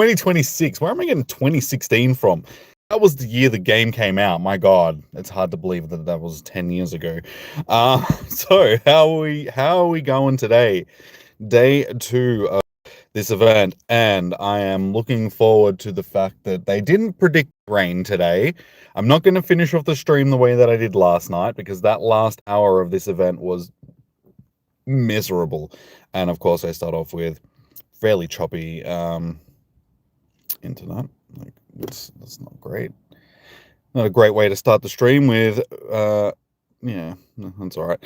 2026. Where am I getting 2016 from? That was the year the game came out. My God, it's hard to believe that that was 10 years ago. So how are we going today? Day 2 of this event, and I am looking forward to the fact that they didn't predict rain today. I'm not going to finish off the stream the way that I did last night, because that last hour of this event was miserable. And of course, I start off with fairly choppy internet. Like, that's not great. Not a great way to start the stream with. Yeah, no, that's all right.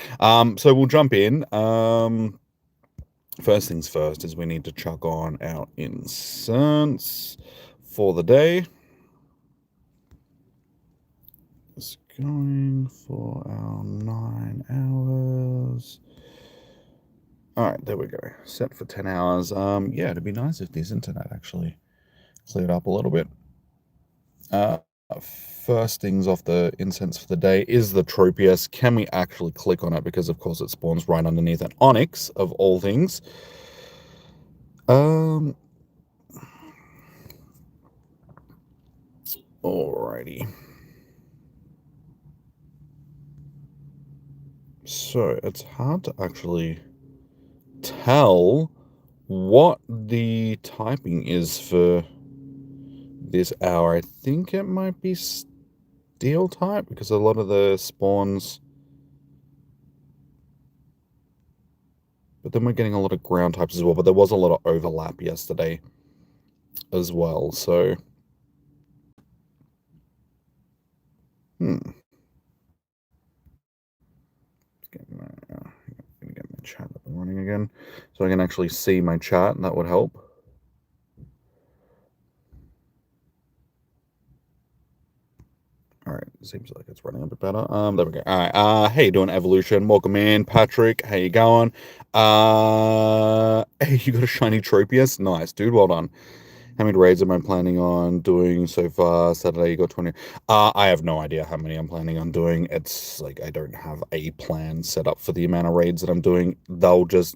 So we'll jump in. First things first is we need to chuck on our incense for the day. It's going for our 9 hours. All right, there we go. Set for 10 hours. Yeah, it'd be nice if this internet actually cleared up a little bit. First things off the incense for the day is the Tropius. Can we actually click on it? Because of course it spawns right underneath an onyx of all things. Alrighty. So it's hard to actually tell what the typing is for this hour. I think it might be steel type, because a lot of the spawns, but then we're getting a lot of ground types as well. But there was a lot of overlap yesterday as well, so get my chat up and running again, so I can actually see my chat, and that would help. All right, seems like it's running a bit better. There we go. All right. How you doing, Evolution? Welcome in, Patrick. How you going? Hey, you got a shiny Tropius? Nice, dude. Well done. How many raids am I planning on doing so far? Saturday you got 20. I have no idea how many I'm planning on doing. It's like I don't have a plan set up for the amount of raids that I'm doing. They'll just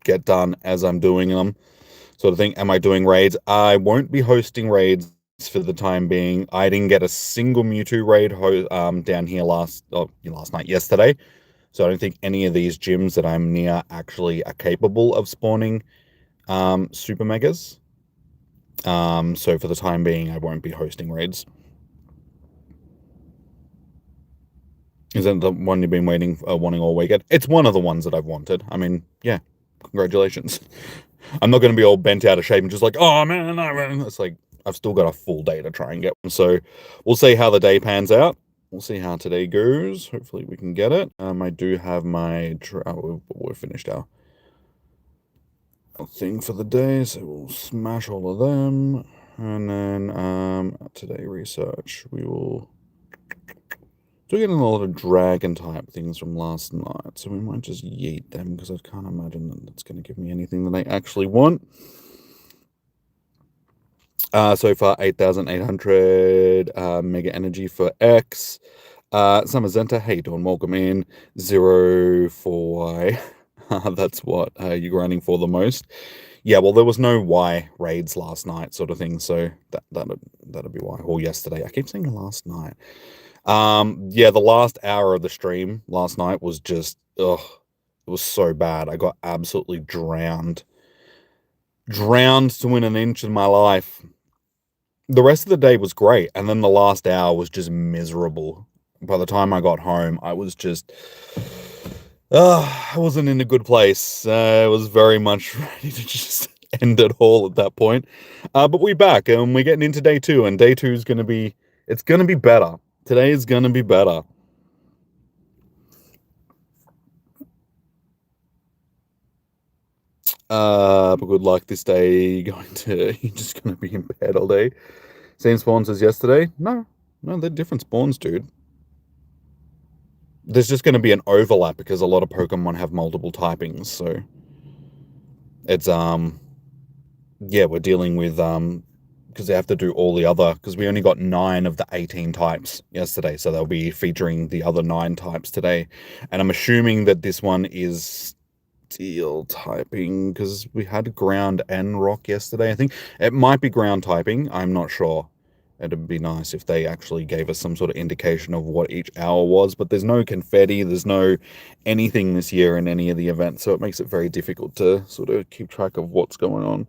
get done as I'm doing them, sort of thing. Am I doing raids? I won't be hosting raids for the time being. I didn't get a single Mewtwo raid down here yesterday. So I don't think any of these gyms that I'm near actually are capable of spawning super megas. So for the time being, I won't be hosting raids. Is that the one you've been wanting all weekend? It's one of the ones that I've wanted. I mean, yeah, congratulations. I'm not going to be all bent out of shape and just like, oh man, no. It's like, I've still got a full day to try and get one. So we'll see how the day pans out. We'll see how today goes. Hopefully we can get it. I do have my... we're finished our thing for the day, so we'll smash all of them. And then today research, we will... Still getting a lot of dragon type things from last night, so we might just yeet them, because I can't imagine that it's going to give me anything that I actually want. So far, 8,800 mega energy for X. Summer Zenta, hey, doing? Welcome in. 0 for Y. That's what you're grinding for the most. Yeah, well, there was no Y raids last night, sort of thing. So that'd be why. Or yesterday. I keep saying last night. Yeah, the last hour of the stream last night was just, it was so bad. I got absolutely drowned to win an inch in my life. The rest of the day was great, and then the last hour was just miserable. By the time I got home, I was just, I wasn't in a good place. I was very much ready to just end it all at that point. But we're back, and we're getting into day 2, and day 2 is going to be, it's going to be better. Today is going to be better. But good luck this day. You're just going to be in bed all day. Same spawns as yesterday? No, they're different spawns, dude. There's just going to be an overlap because a lot of Pokemon have multiple typings, so it's yeah, we're dealing with because they have to do all the other, because we only got 9 of the 18 types yesterday, so they'll be featuring the other 9 types today. And I'm assuming that this one is Steel typing, because we had ground and rock yesterday. I think it might be ground typing. I'm not sure. It'd be nice if they actually gave us some sort of indication of what each hour was, but there's no confetti, there's no anything this year in any of the events, so it makes it very difficult to sort of keep track of what's going on.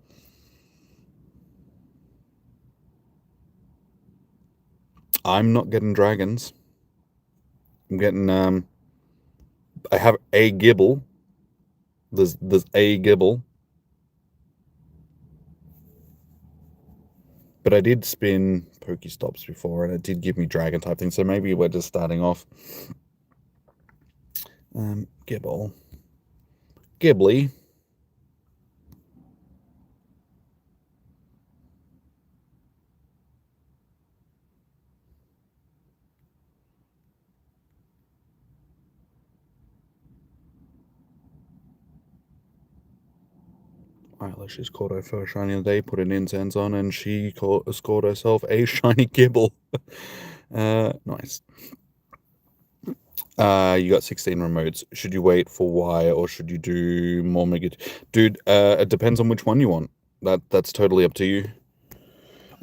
I'm not getting dragons. I'm getting I have a gibble. There's a gibble. But I did spin Pokestops before, and it did give me dragon type things, so maybe we're just starting off. Gibble. Ghibli. Alright, she's caught her first shiny of the day, put an incense on, and she scored herself a shiny Gibble. Nice. You got 16 remotes. Should you wait for Y or should you do more Mega? Dude, it depends on which one you want. That's totally up to you.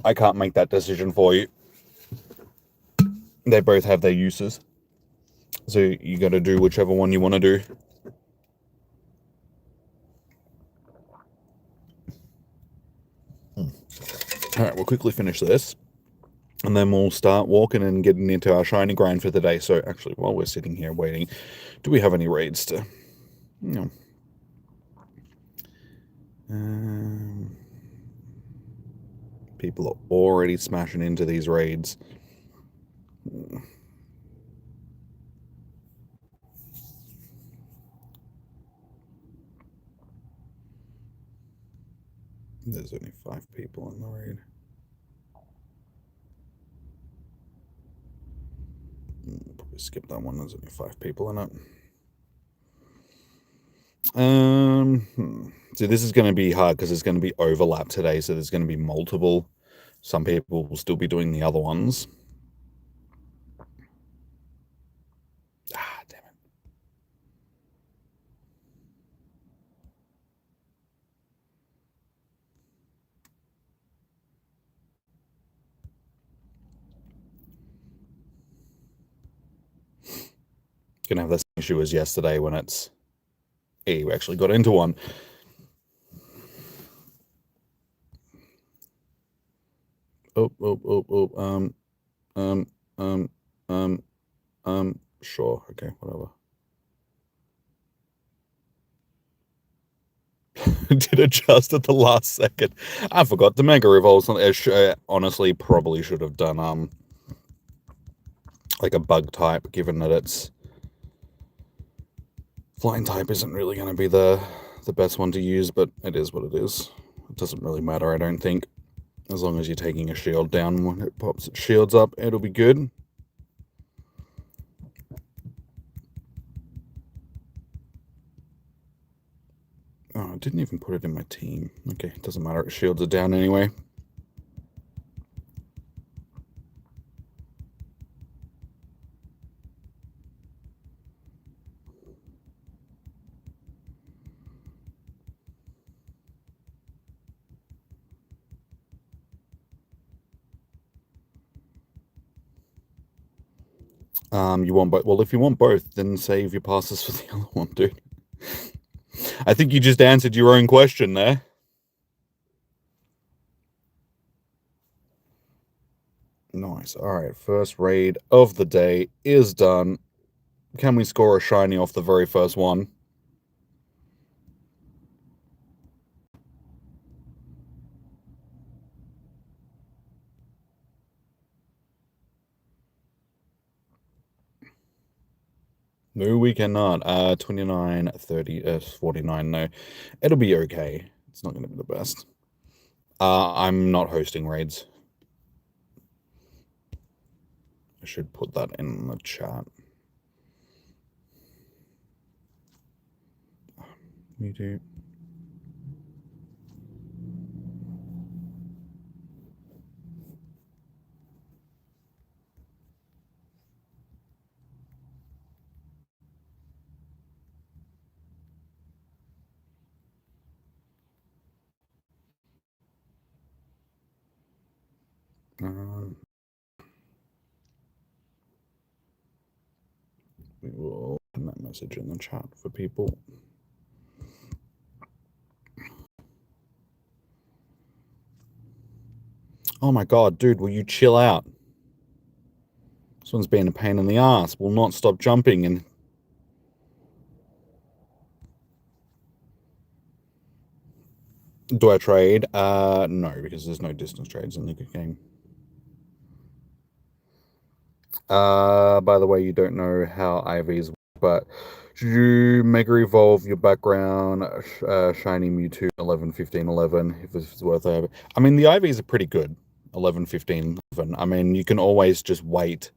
I can't make that decision for you. They both have their uses. So you gotta do whichever one you want to do. Alright, we'll quickly finish this. And then we'll start walking and getting into our shiny grind for the day. So actually, while we're sitting here waiting, do we have any raids to... No. People are already smashing into these raids. There's only 5 people in the raid. Probably skip that one. There's only 5 people in it. So this is going to be hard because there's going to be overlap today. So there's going to be multiple. Some people will still be doing the other ones. Ah, damn it. Gonna have the same issue as yesterday when it's... Hey, we actually got into one. Sure, okay, whatever. Did it just at the last second. I forgot the Mega Revolves. Honestly, probably should have done like a bug type, given that it's flying type isn't really going to be the best one to use, but it is what it is. It doesn't really matter, I don't think. As long as you're taking a shield down when it pops its shields up, it'll be good. Oh, I didn't even put it in my team. Okay, doesn't matter. Its shields are down anyway. You want both? Well, if you want both, then save your passes for the other one, dude. I think you just answered your own question there. Nice. All right, first raid of the day is done. Can we score a shiny off the very first one? No, we cannot. 29, 30, 49, no. It'll be okay. It's not going to be the best. I'm not hosting raids. I should put that in the chat. Me too. We will put that message in the chat for people. Oh my god, dude, will you chill out? This one's being a pain in the ass. Will not stop jumping and... Do I trade? No, because there's no distance trades in the game. By the way, you don't know how IVs work, but should you Mega Evolve your background Shiny Mewtwo 11, 15, 11, if it's worth it? I mean, the IVs are pretty good. 11, 15, 11. I mean, you can always just wait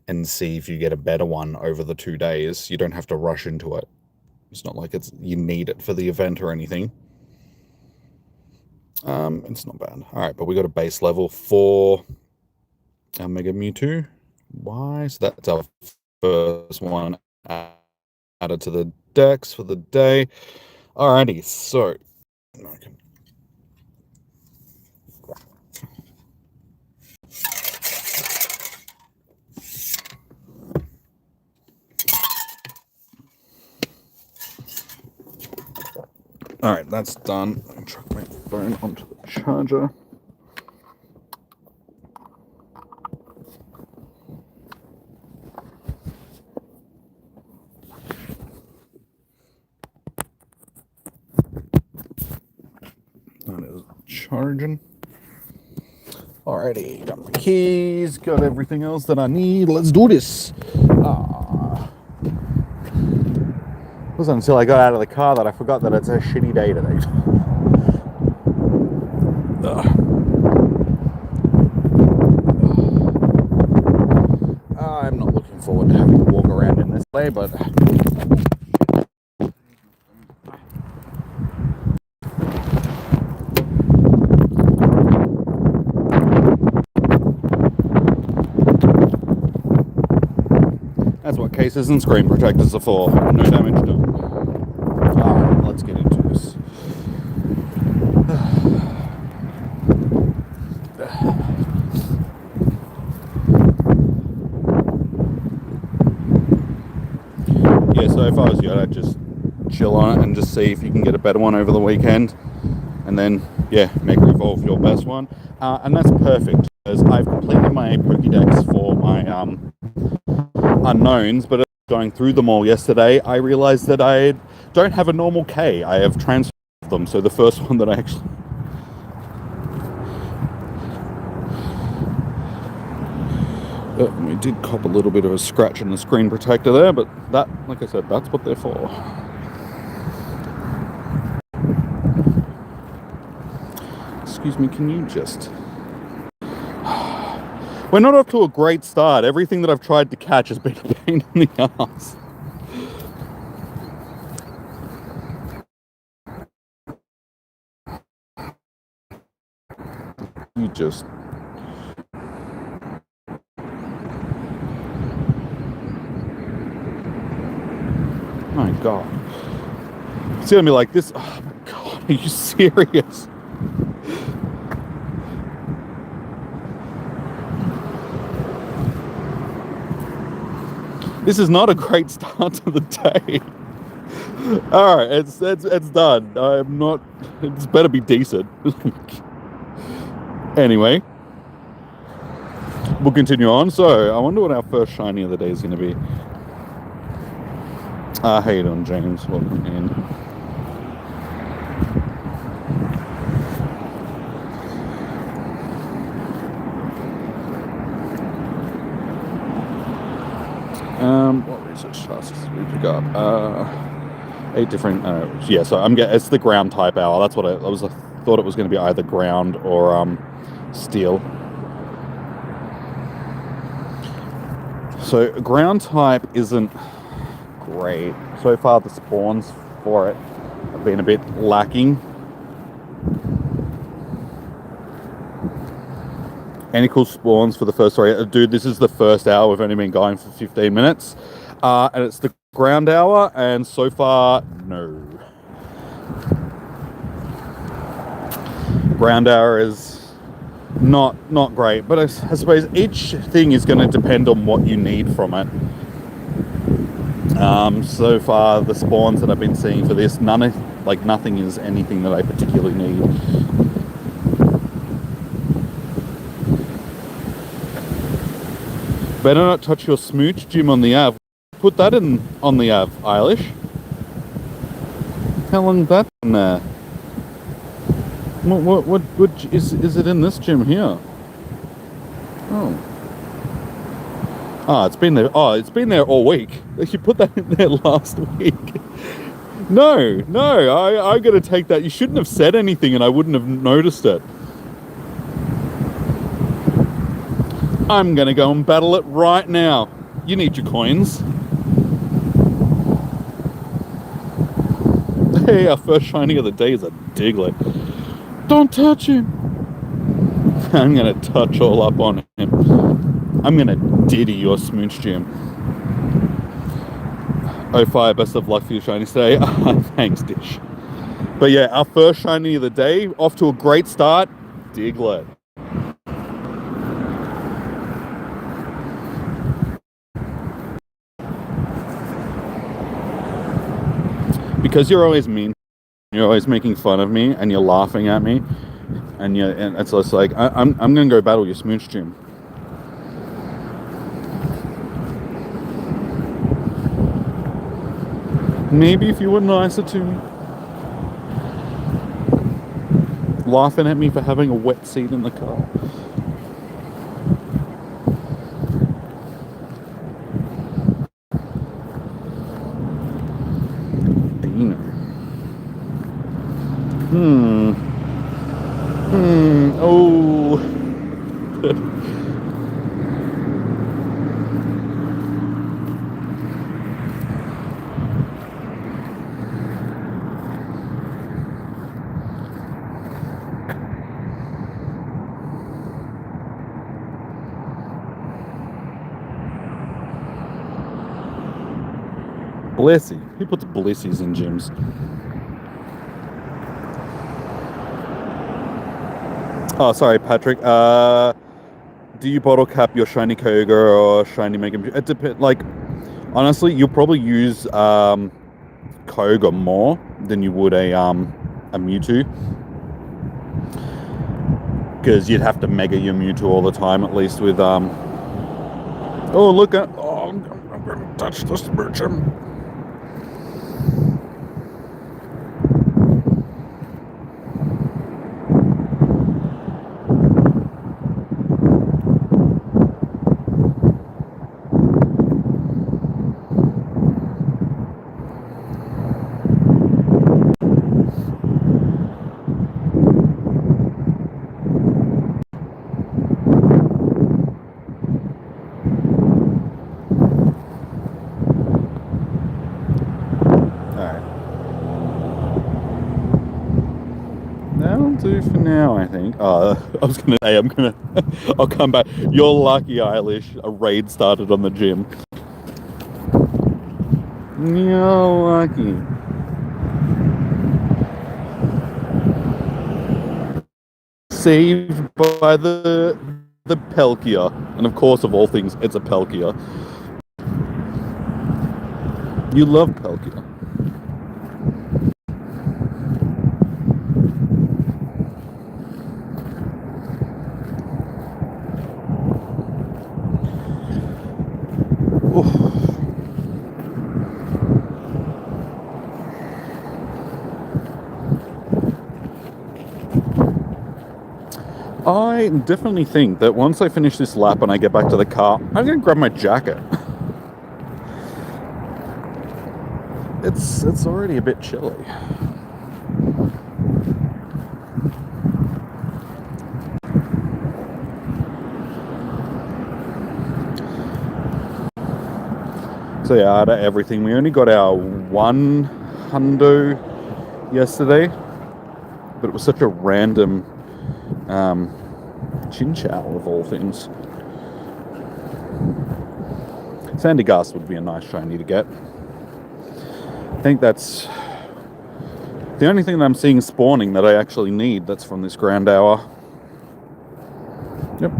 and see if you get a better one over the 2 days. You don't have to rush into it. It's not like you need it for the event or anything. It's not bad. All right, but we got a base level for our Mega Mewtwo. Why? So that's our first one added to the decks for the day. Alrighty, so alright, that's done. I'll chuck my phone onto the charger. That is charging. Alrighty, got my keys, got everything else that I need. Let's do this. It wasn't until I got out of the car that I forgot that it's a shitty day today. I'm not looking forward to having to walk around in this way, but... That's what cases and screen protectors are for. No damage done. Alright, let's get into this. Yeah, so if I was you, I'd just chill on it and just see if you can get a better one over the weekend. And then, yeah, Mega Evolve your best one. And that's perfect, because I've completed my Pokédex for my unknowns, but going through them all yesterday, I realized that I don't have a normal K. I have transferred them, so the first one that I actually... we did cop a little bit of a scratch in the screen protector there, but that, like I said, that's what they're for. Excuse me, can you just... We're not off to a great start. Everything that I've tried to catch has been a pain in the ass. You just... My God. It's gonna be like this. Oh my God, are you serious? This is not a great start to the day. All right, it's done. I'm not. It's better be decent. Anyway, we'll continue on. So, I wonder what our first shiny of the day is going to be. How you doing, James? Welcome in. What research tasks did we pick up? 8 different. Yeah, so it's the ground type owl. That's what I thought it was going to be, either ground or steel. So ground type isn't great so far. The spawns for it have been a bit lacking. Any cool spawns for the first story? Dude, this is the first hour. We've only been going for 15 minutes. And it's the ground hour, and so far, no. Ground hour is not great. But I suppose each thing is going to depend on what you need from it. So far, the spawns that I've been seeing for this, nothing is anything that I particularly need. Better not touch your smooch gym on the Av. Put that in on the Av, Eilish. How long that in there? What is it in this gym here? Oh. It's been there. Oh, it's been there all week. You put that in there last week. No, I'm gonna take that. You shouldn't have said anything and I wouldn't have noticed it. I'm gonna go and battle it right now. You need your coins. Hey, our first shiny of the day is a Diglett. Don't touch him. I'm gonna touch all up on him. I'm gonna diddy your smooch gym. Oh, fire, best of luck for your shiny today. Thanks, Dish. But yeah, our first shiny of the day, off to a great start. Diglett. Because you're always mean, you're always making fun of me, and you're laughing at me, and it's just like I'm gonna go battle your smooch gym. Maybe if you were nicer to me, laughing at me for having a wet seat in the car. Oh. Blissey. Who puts blissies in gyms? Oh, sorry, Patrick. Do you bottle cap your shiny Koga or shiny Mega Mewtwo? It depends. Like, honestly, you'll probably use Koga more than you would a Mewtwo, because you'd have to Mega your Mewtwo all the time, at least with Oh, look at. Oh, I'm gonna touch the smoochum. Do for now, I think. I was gonna say I'll come back. You're lucky, Eilish. A raid started on the gym. You're lucky. Saved by the Pelkia, and of course, of all things, it's a Pelkia. You love Pelkia. I definitely think that once I finish this lap and I get back to the car, I'm going to grab my jacket. It's already a bit chilly. So yeah, out of everything, we only got our one hundo yesterday, but it was such a random Chinchou of all things. Sandygast would be a nice shiny to get. I think that's the only thing that I'm seeing spawning that I actually need that's from this Grand Hour. Yep.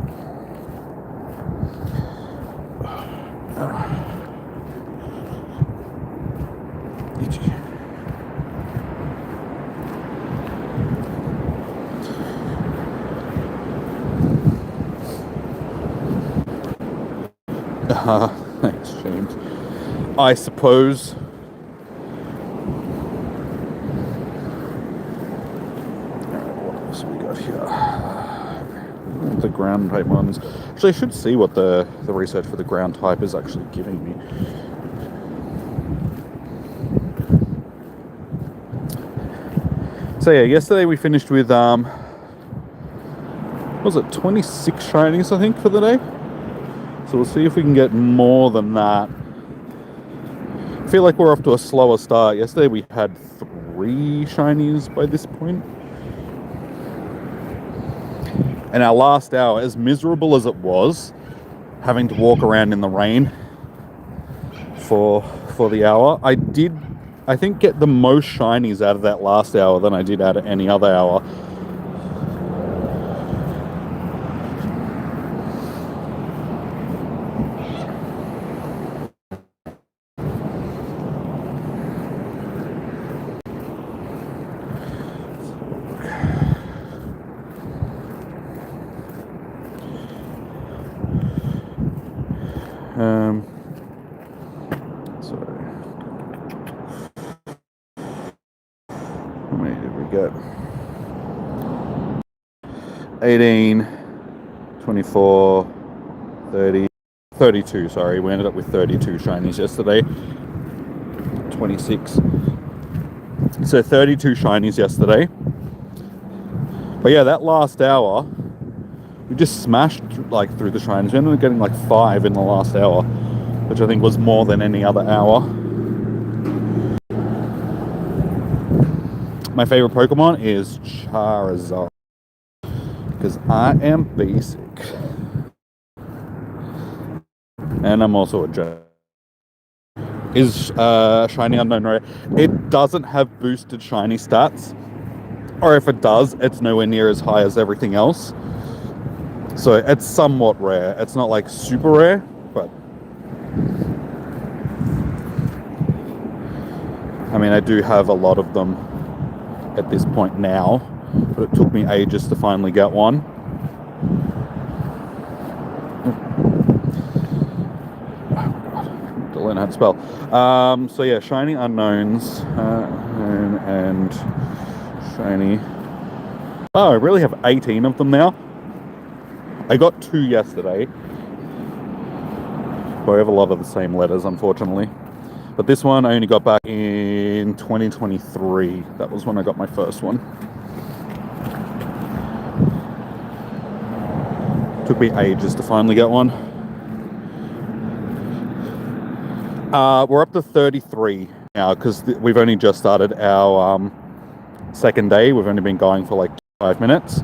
Thanks, James. I suppose. What else we got here? The ground type ones. Actually, I should see what the research for the ground type is actually giving me. So yeah, yesterday we finished with what was it 26 shinies, I think, for the day. So we'll see if we can get more than that. I feel like we're off to a slower start. Yesterday we had 3 shinies by this point. And our last hour, as miserable as it was, having to walk around in the rain for the hour, I think, get the most shinies out of that last hour than I did out of any other hour. Sorry. How many did we get? 18, 24, 30, 32, sorry. We ended up with 32 shinies yesterday. 26. So 32 shinies yesterday. But yeah, that last hour, we just smashed like through the shinies. We ended up getting like 5 in the last hour, which I think was more than any other hour. My favorite Pokemon is Charizard, because I am basic. And I'm also a J. Is Shiny Unknown Rare. It doesn't have boosted shiny stats. Or if it does, it's nowhere near as high as everything else. So it's somewhat rare. It's not like super rare, but I mean, I do have a lot of them at this point now, but it took me ages to finally get one. Oh my god, to learn how to spell. So yeah, Shiny Unknowns and Shiny. Oh, I really have 18 of them now. I got 2 yesterday, but I have a lot of the same letters, unfortunately. But this one I only got back in 2023. That was when I got my first one. Took me ages to finally get one. We're up to 33 now because we've only just started our second day. We've only been going for like 5 minutes.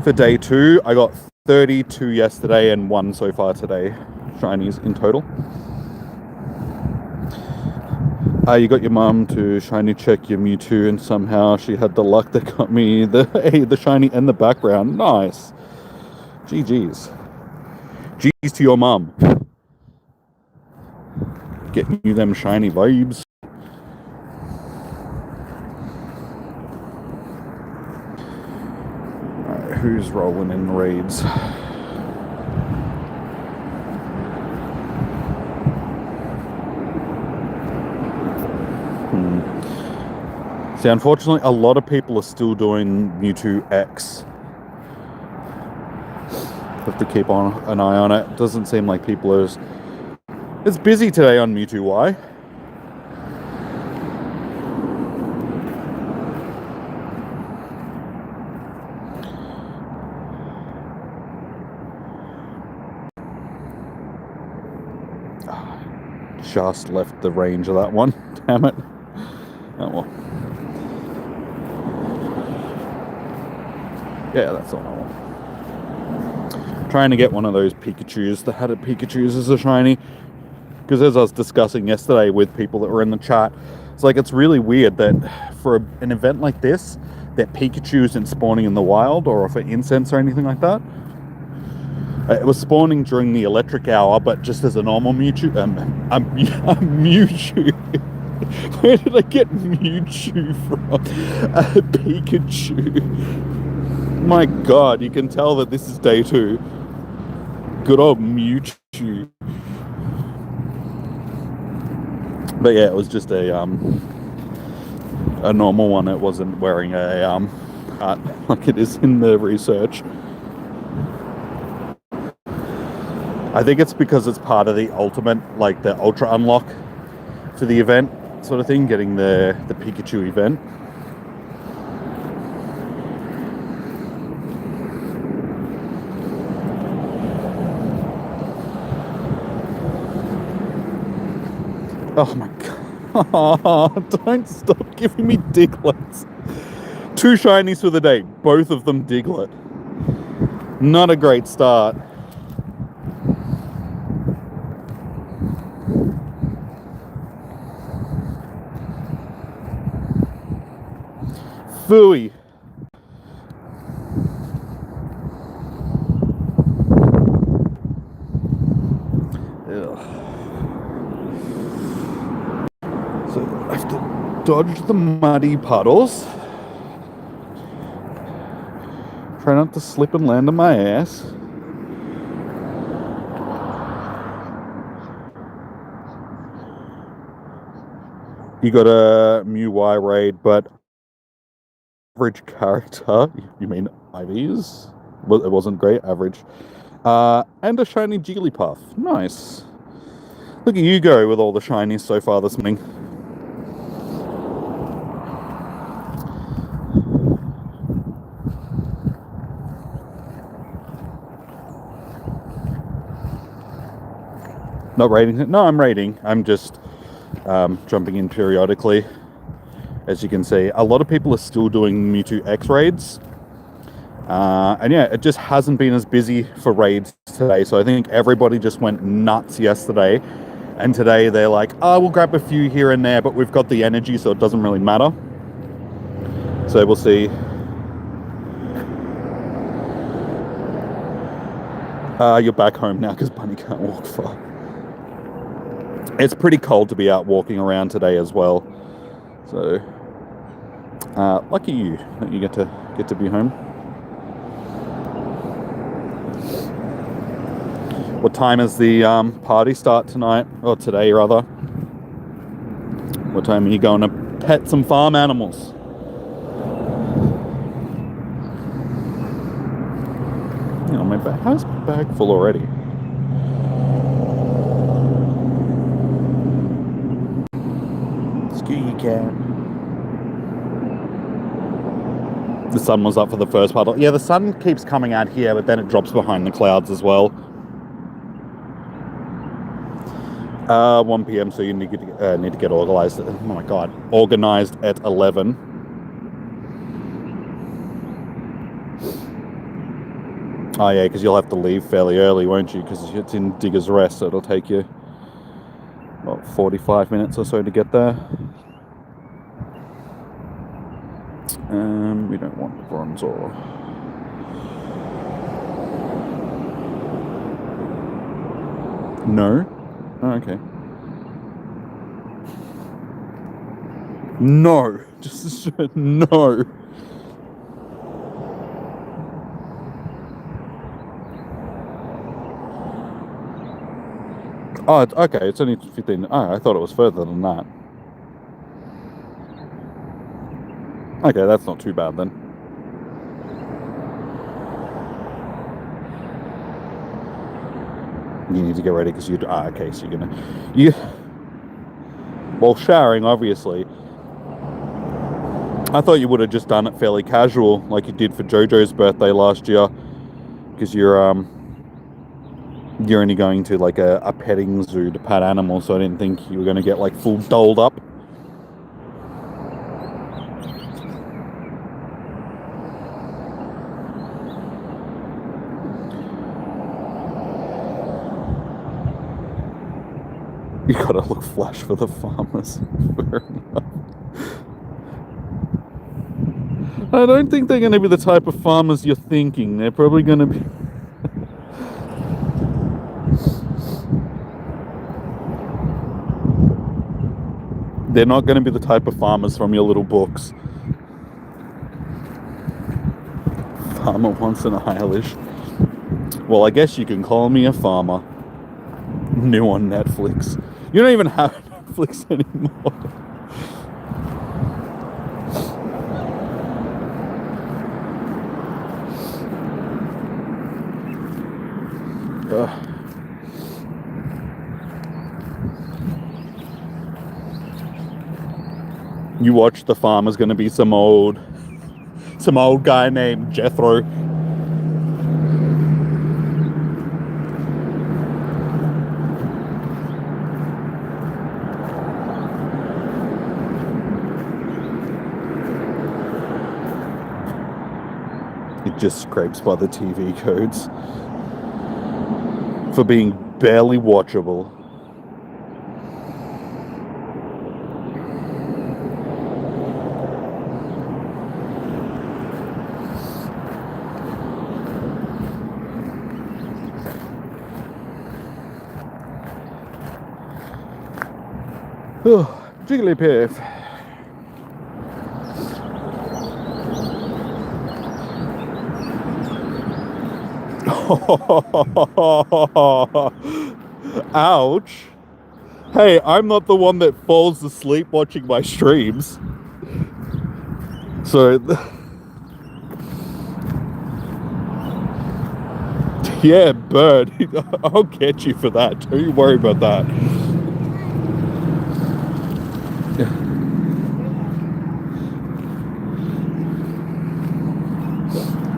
For day 2, I got 32 yesterday and 1 so far today. Shinies in total. You got your mum to shiny check your Mewtwo, and somehow she had the luck that got me the shiny in the background. Nice. GG's. GG's to your mum. Getting you them shiny vibes. Alright, who's rolling in raids? See, unfortunately, a lot of people are still doing Mewtwo X. Have to keep an eye on it. Doesn't seem like people are it's busy today on Mewtwo Y. Just left the range of that one. Damn it. Oh well. Yeah, that's all I want. Trying to get one of those Pikachus that had a Pikachu's as a shiny. Because as I was discussing yesterday with people that were in the chat, it's like it's really weird that for an event like this, that Pikachu isn't spawning in the wild or for incense or anything like that. It was spawning during the electric hour, but just as a normal Mewtwo. A Mewtwo. Where did I get Mewtwo from? A Pikachu. My God, you can tell that this is day 2. Good old Mewtwo. But yeah, it was just a normal one. It wasn't wearing a hat like it is in the research. I think it's because it's part of the ultimate, like the ultra unlock for the event sort of thing, getting the Pikachu event. Oh my God, don't stop giving me Diglets. 2 shinies for the day, both of them Diglett. Not a great start. Phooey. So I have to dodge the muddy puddles. Try not to slip and land on my ass. You got a Mew Y raid, but average character. You mean IVs? Well, it wasn't great, average. And a shiny Jigglypuff. Nice. Look at you go with all the shinies so far this morning. Not raiding it? No, I'm raiding. I'm just jumping in periodically. As you can see, a lot of people are still doing Mewtwo X raids. And yeah, it just hasn't been as busy for raids today. So I think everybody just went nuts yesterday. And today they're like, oh, we'll grab a few here and there, but we've got the energy, so it doesn't really matter. So we'll see. You're back home now because Bunny can't walk far. It's pretty cold to be out walking around today as well. So lucky you that you get to be home. What time is the party start tonight? Or today, rather. What time are you going to pet some farm animals? You know, my bag, how's my bag full already? Screw you, cat. The sun was up for the first part. Yeah, the sun keeps coming out here, but then it drops behind the clouds as well. 1 p.m. So you need to get organized. Oh my God, organized at 11. Oh yeah, because you'll have to leave fairly early, won't you? Because it's in Digger's Rest, so it'll take you about 45 minutes or so to get there. We don't want the Bronzor. No. Oh, okay. No. Just no. Oh, it's, okay. It's only 15. Oh, I thought it was further than that. Okay, that's not too bad then. You need to get ready because you. Okay, so you're gonna. Well, showering, obviously. I thought you would have just done it fairly casual, like you did for JoJo's birthday last year, because you're only going to like a petting zoo to pet animals, so I didn't think you were going to get like full dolled up. You gotta look flash for the farmers. Fair enough. I don't think they're going to be the type of farmers you're thinking. They're probably going to be... They're not going to be the type of farmers from your little books. Farmer wants an Eilish. Well, I guess you can call me a farmer. New on Netflix. You don't even have Netflix anymore. You watch The Farmer's going to be some old guy named Jethro. It just scrapes by the TV codes for being barely watchable. Jigglypuff. Ouch. Hey, I'm not the one that falls asleep watching my streams. So, yeah, bird. I'll get you for that. Don't you worry about that.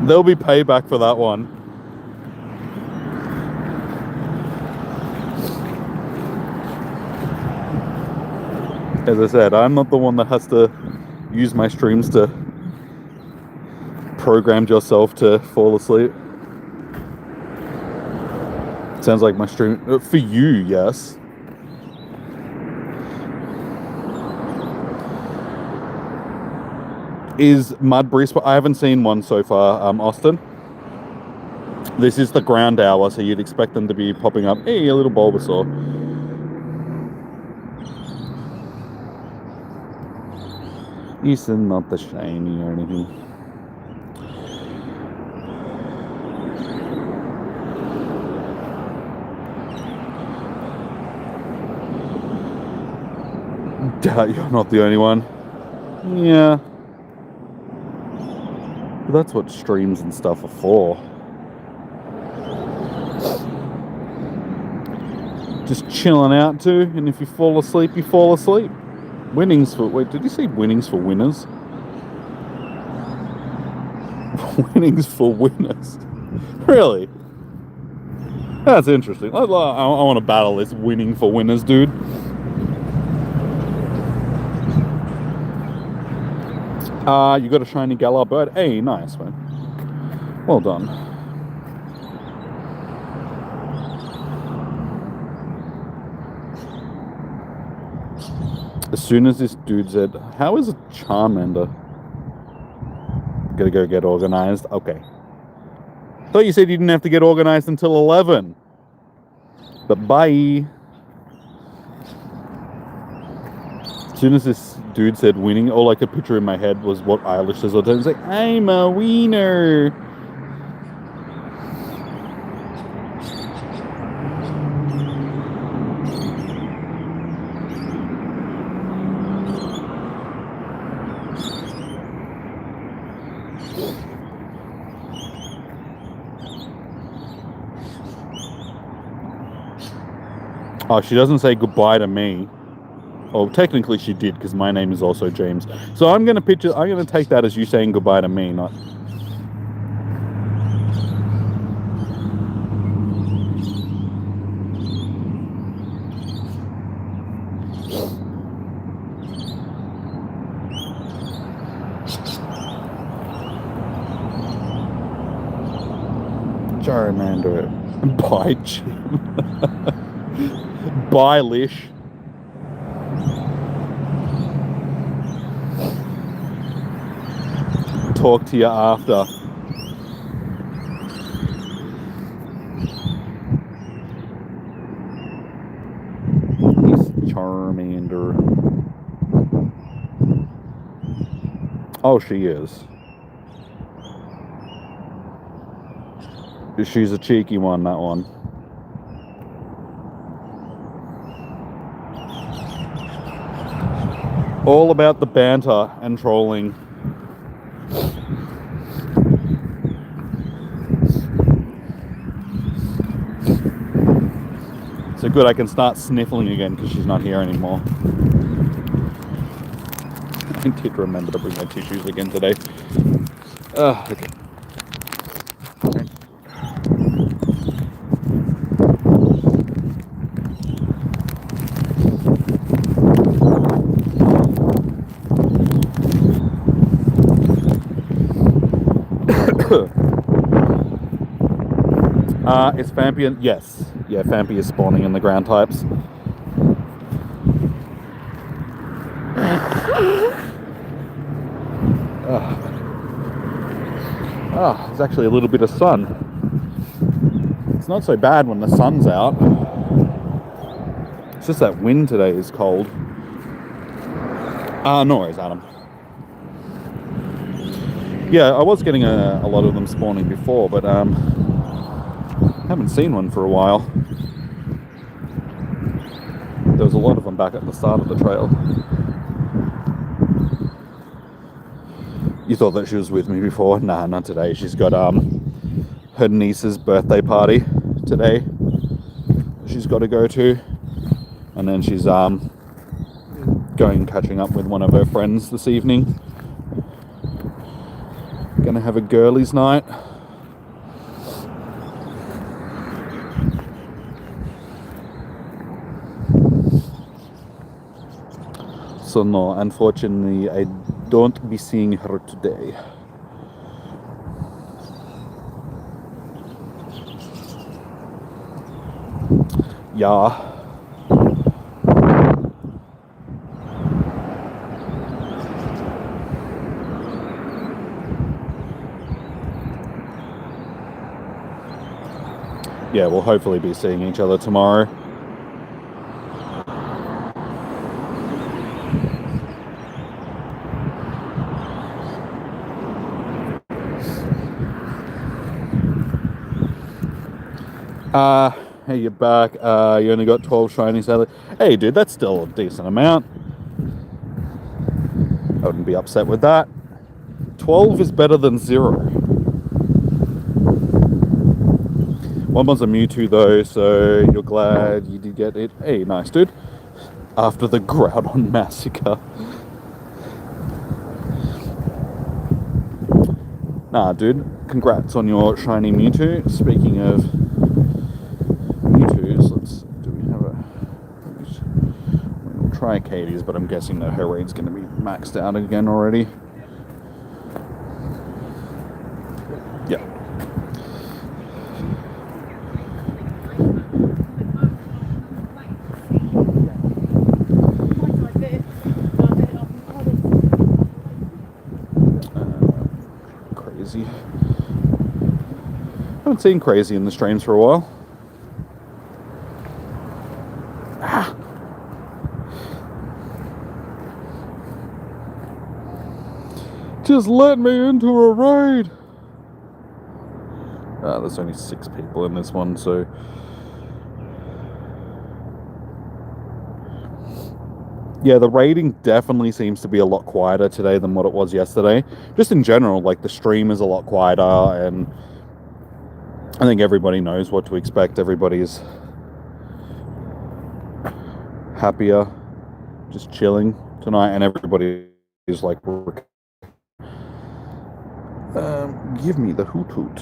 There'll be payback for that one. As I said, I'm not the one that has to use my streams to program yourself to fall asleep. Sounds like my stream for you, yes. Is Mud Breeze? I haven't seen one so far, Austin. This is the ground hour, so you'd expect them to be popping up. Hey, a little Bulbasaur. It's not the shiny or anything. You're not the only one. Yeah. But that's what streams and stuff are for. Just chilling out too, and if you fall asleep, you fall asleep. Winnings for... Wait, did you say winnings for winners? Winnings for winners. Really? That's interesting. I want to battle this winning for winners, dude. You got a shiny Galar bird. Hey, nice, man. Well done. As soon as this dude said, how is a Charmander? Gotta go get organized. Okay. Thought you said you didn't have to get organized until 11. But bye. As soon as this dude said winning, all I could picture in my head was what Eilish says all the time. It's like, I'm a wiener. Oh, she doesn't say goodbye to me. Oh, technically she did, because my name is also James. So I'm gonna take that as you saying goodbye to me, not... Charmander. Bye, Jim. Bye, Lish. Talk to you after. He's Charmander. Oh, she is. She's a cheeky one, that one. All about the banter and trolling. So good, I can start sniffling again because she's not here anymore. I did remember to bring my tissues again today. Okay. Is Fampian? Yes. Yeah, Fampi is spawning in the ground types. There's actually a little bit of sun. It's not so bad when the sun's out. It's just that wind today is cold. No worries, Adam. Yeah, I was getting a lot of them spawning before, but haven't seen one for a while. There was a lot of them back at the start of the trail. You thought that she was with me before? Nah, not today. She's got her niece's birthday party today. She's got to go to, and then she's catching up with one of her friends this evening. Gonna have a girlies' night. So no, unfortunately, I don't be seeing her today. Yeah. Yeah, we'll hopefully be seeing each other tomorrow. Hey, you're back. You only got 12 shiny sadly. Hey, dude, that's still a decent amount. I wouldn't be upset with that. 12 is better than 0. One was a Mewtwo though, so you're glad you did get it. Hey, nice, dude. After the Groudon massacre. Nah, dude. Congrats on your shiny Mewtwo. Speaking of Mewtwo's, do we have a... We'll try Katie's, but I'm guessing that her raid's going to be maxed out again already. Yeah. Crazy. Haven't seen Crazy in the streams for a while. Just let me into a raid. There's only 6 people in this one, so yeah, the raiding definitely seems to be a lot quieter today than what it was yesterday. Just in general, like the stream is a lot quieter, and I think everybody knows what to expect. Everybody's happier, just chilling tonight, and everybody is like, give me the hoot hoot.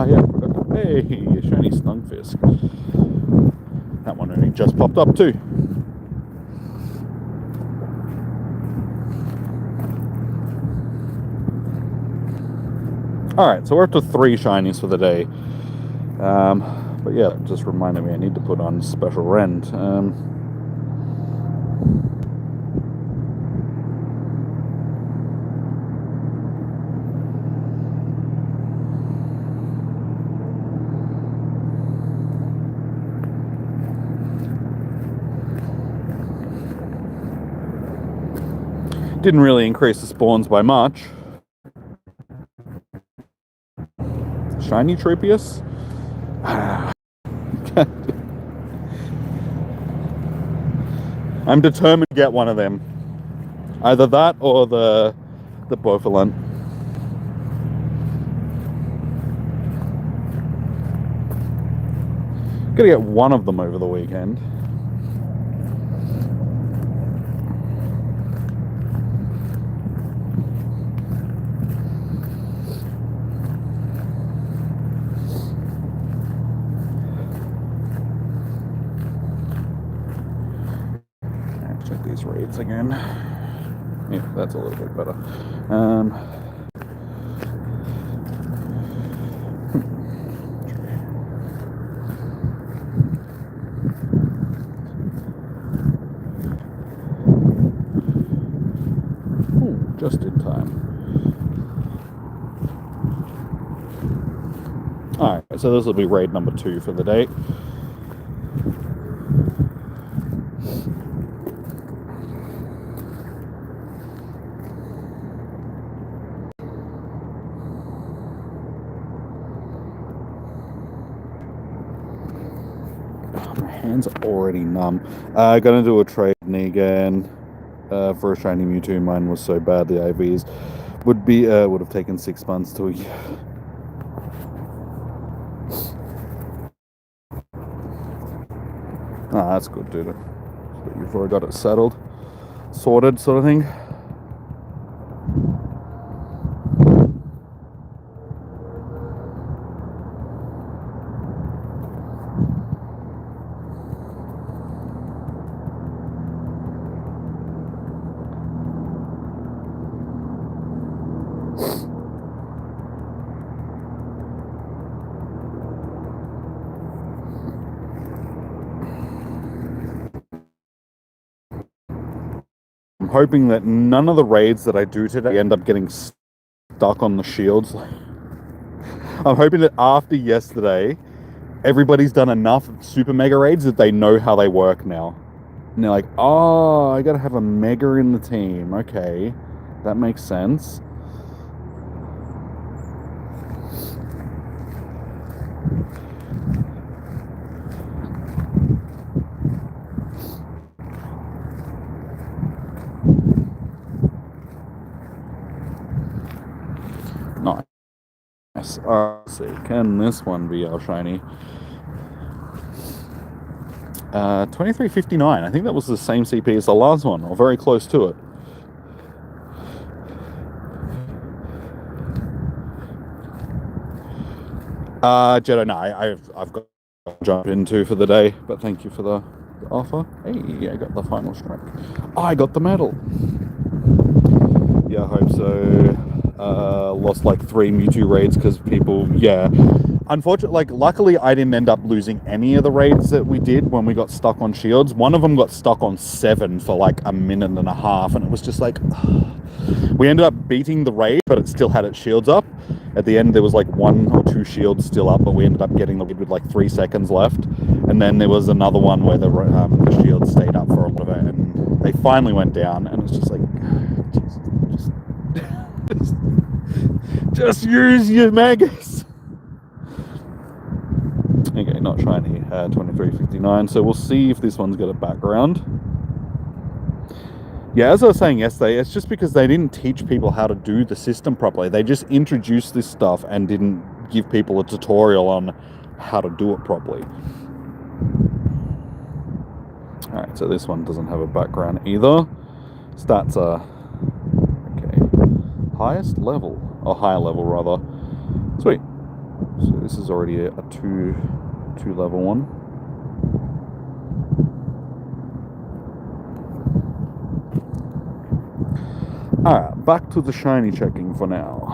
Yeah, hey, shiny Stunfisk. That one only just popped up too. Alright, so we're up to 3 shinies for the day. But yeah, it just reminded me I need to put on special rent. Didn't really increase the spawns by much. Shiny Tropius? I'm determined to get one of them. Either that or the Bofalant. Gotta get one of them over the weekend. Check these raids again. Yeah, that's a little bit better. Ooh, just in time. Alright, so this will be raid number 2 for the day. Hands are already numb. Gonna do a trade again for a shiny Mewtwo. Mine was so bad the IVs would have taken 6 months to a year. Ah, that's good, dude. But you've already got it settled, sorted, sort of thing. I'm hoping that none of the raids that I do today end up getting stuck on the shields. I'm hoping that after yesterday, everybody's done enough super mega raids that they know how they work now. And they're like, oh, I gotta have a mega in the team. Okay, that makes sense. Nice. Let's see, can this one be our shiny? 2359. I think that was the same CP as the last one, or very close to it. Jedi, no, I've got to jump into for the day, but thank you for the offer. Hey, I got the final strike. I got the medal. Yeah, I hope so. Lost like 3 Mewtwo raids because people, yeah. Unfortunately, like, luckily I didn't end up losing any of the raids that we did when we got stuck on shields. One of them got stuck on 7 for like a minute and a half, and it was just like, we ended up beating the raid, but it still had its shields up. At the end, there was like 1 or 2 shields still up, but we ended up getting the lead with like 3 seconds left. And then there was another one where the shields stayed up for a lot of it, and they finally went down, and it's just like, just use your megas. Okay, not shiny, 2359. So we'll see if this one's got a background. Yeah, as I was saying yesterday, it's just because they didn't teach people how to do the system properly. They just introduced this stuff and didn't give people a tutorial on how to do it properly. Alright, so this one doesn't have a background either. Stats are okay. Highest level, or higher level rather. Sweet. So this is already a 2 level one. Alright, back to the shiny checking for now.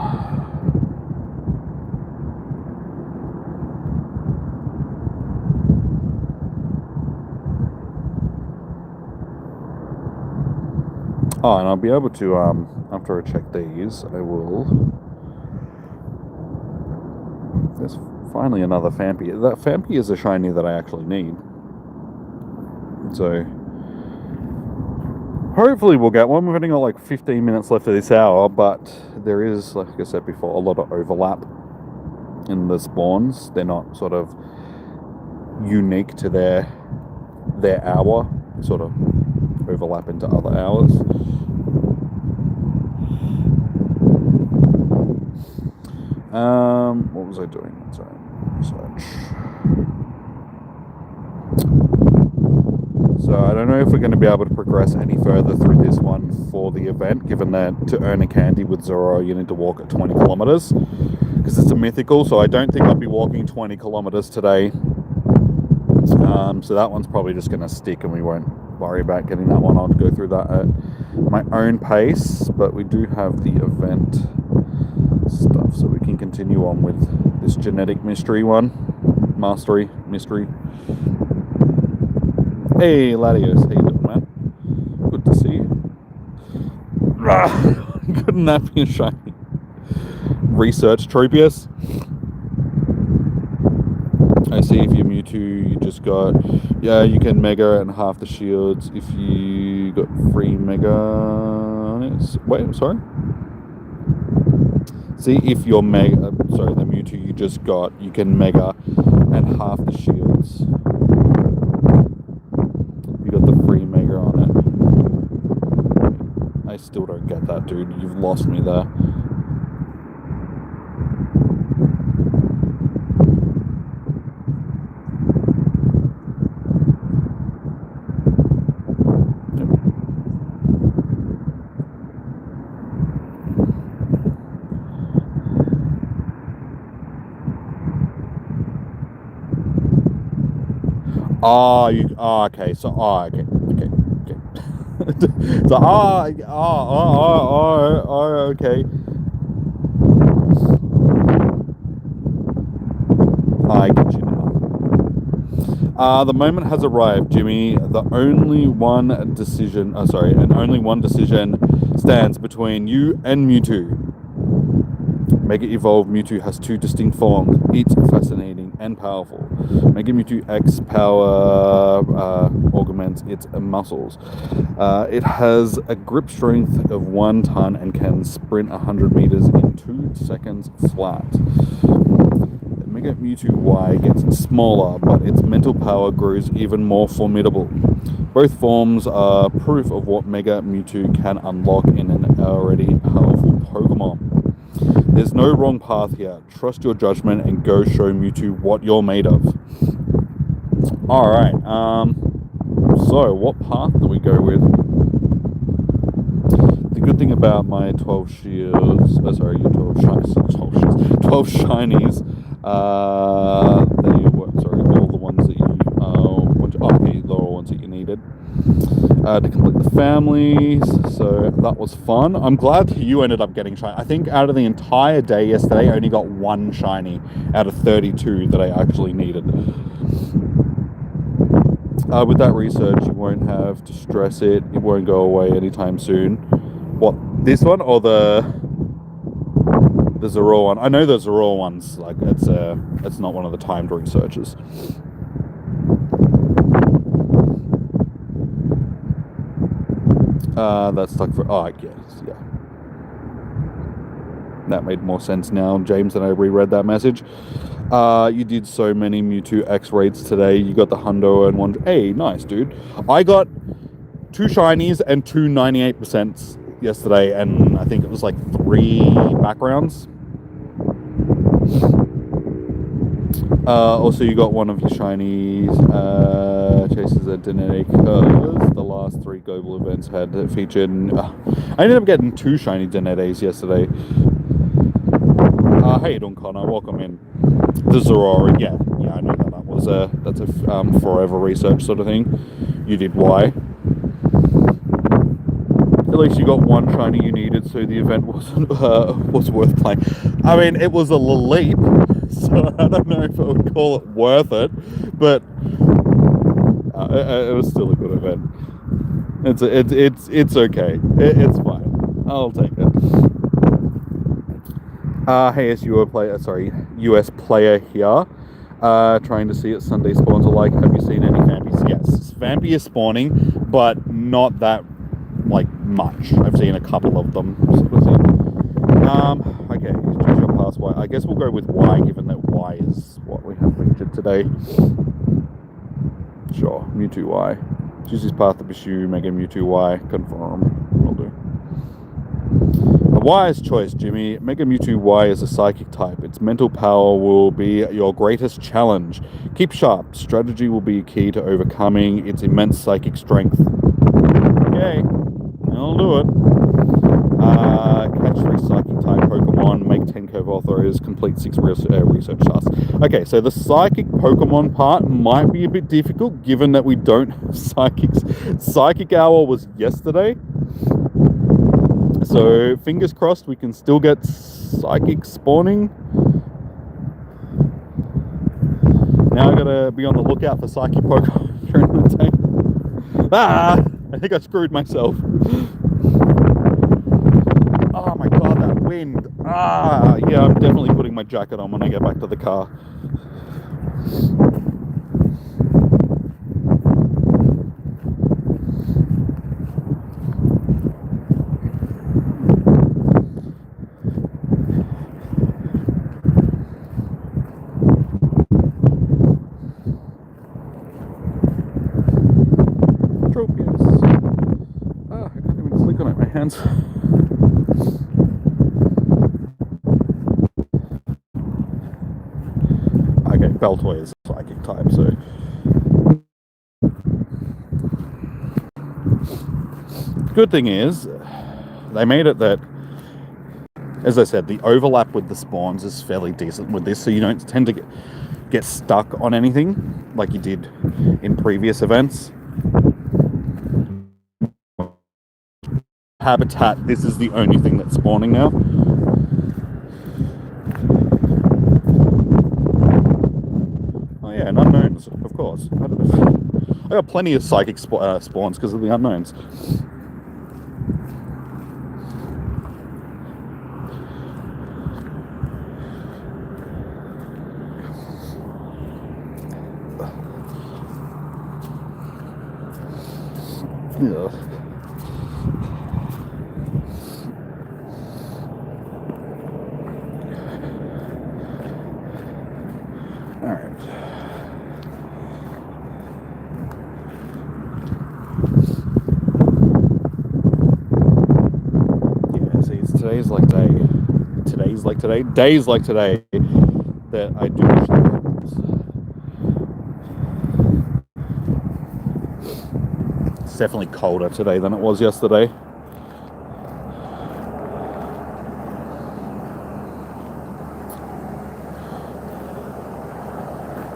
Oh, and I'll be able to, after I check these, I will... There's finally another Fampi. That Fampi is a shiny that I actually need. So, hopefully we'll get one. We've only got like 15 minutes left of this hour, but there is, like I said before, a lot of overlap in the spawns. They're not sort of unique to their hour. They sort of overlap into other hours. What was I doing? Sorry, research. So I don't know if we're going to be able to progress any further through this one for the event, given that to earn a candy with Zoro you need to walk at 20 kilometers, because it's a mythical, so I don't think I'll be walking 20 kilometers today. So that one's probably just going to stick and we won't worry about getting that one. I'll go through that at my own pace, but we do have the event stuff, so we can continue on with this genetic mystery one. Mastery mystery. Hey Latios, how you doing, man? Good to see you. Couldn't that be a shiny? Research Tropius. I see if you're Mewtwo, you just got... Yeah, you can Mega and half the shields if you got free Mega... Wait, sorry? See if you're Mega... Sorry, the Mewtwo you just got, you can Mega and half the shields. You got the free Mega on it. I still don't get that, dude. You've lost me there. Okay. So, okay. So, okay. I get you now. The moment has arrived, Jimmy. The only one decision, only one decision stands between you and Mewtwo. Mega Evolved Mewtwo has two distinct forms, each fascinating and powerful. Mega Mewtwo X power augments its muscles. It has a grip strength of 1 ton and can sprint 100 meters in 2 seconds flat. Mega Mewtwo Y gets smaller, but its mental power grows even more formidable. Both forms are proof of what Mega Mewtwo can unlock in an already powerful Pokemon. There's no wrong path here. Trust your judgment and go show Mewtwo what you're made of. Alright, so what path do we go with? The good thing about my 12 shields, 12 shinies, they were, all the ones that you, okay, the ones that you needed. To complete the families, so that was fun. I'm glad you ended up getting shiny. I think out of the entire day yesterday, I only got 1 shiny out of 32 that I actually needed. With that research, you won't have to stress it. It won't go away anytime soon. What, this one or the Zoro one? I know the Zoro one's like it's not one of the timed researches. That's stuck for... Oh, yes, yeah. That made more sense now, James, and I reread that message. You did so many Mewtwo X raids today. You got the hundo and 1... Hey, nice, dude. I got 2 shinies and 2 98% yesterday, and I think it was like 3 backgrounds. Also, you got one of your shinies, Chases a Genetic Curse. The last 3 global events had featured... I ended up getting 2 shiny Genetes yesterday. How you doing, Connor? Welcome in. The Zoro, yeah, I know that was that's a forever research sort of thing. You did Y. At least you got 1 shiny you needed, so the event wasn't was worth playing. I mean, it was a leap, so I don't know if I would call it worth it, but it was still a good event. It's okay. It's fine. I'll take it. Hey, US player here. Trying to see what Sunday spawns are like. Have you seen any Vampies? Yes, Vampy is spawning, but not that like much. I've seen a couple of them, sort of thing. Okay, choose your pass Y. I guess we'll go with Y, given that Y is what we have featured today. Sure, Mewtwo Y. Choose his path to pursue, Mega Mewtwo Y. Confirm. Will do. A wise choice, Jimmy. Mega Mewtwo Y is a psychic type. Its mental power will be your greatest challenge. Keep sharp. Strategy will be key to overcoming its immense psychic strength. Okay, I'll do it. Catch 3 psychic type Pokemon, make 10 curveball throws, complete 6 research tasks. Okay, so the psychic Pokemon part might be a bit difficult given that we don't have psychics. Psychic Hour was yesterday. So fingers crossed we can still get psychic spawning. Now I gotta be on the lookout for psychic Pokemon during the day. I think I screwed myself. Oh my god, that wind. Yeah, I'm definitely putting my jacket on when I get back to the car. I can't even click on it, my hands. Okay, Beltoy is a psychic type, so. Good thing is, they made it that, as I said, the overlap with the spawns is fairly decent with this, so you don't tend to get stuck on anything like you did in previous events. Habitat, this is the only thing that's spawning now. Oh yeah, and unknowns, of course. I got plenty of psychic spawns because of the unknowns. Yeah. Days like today that I do wish that happens. It's definitely colder today than it was yesterday.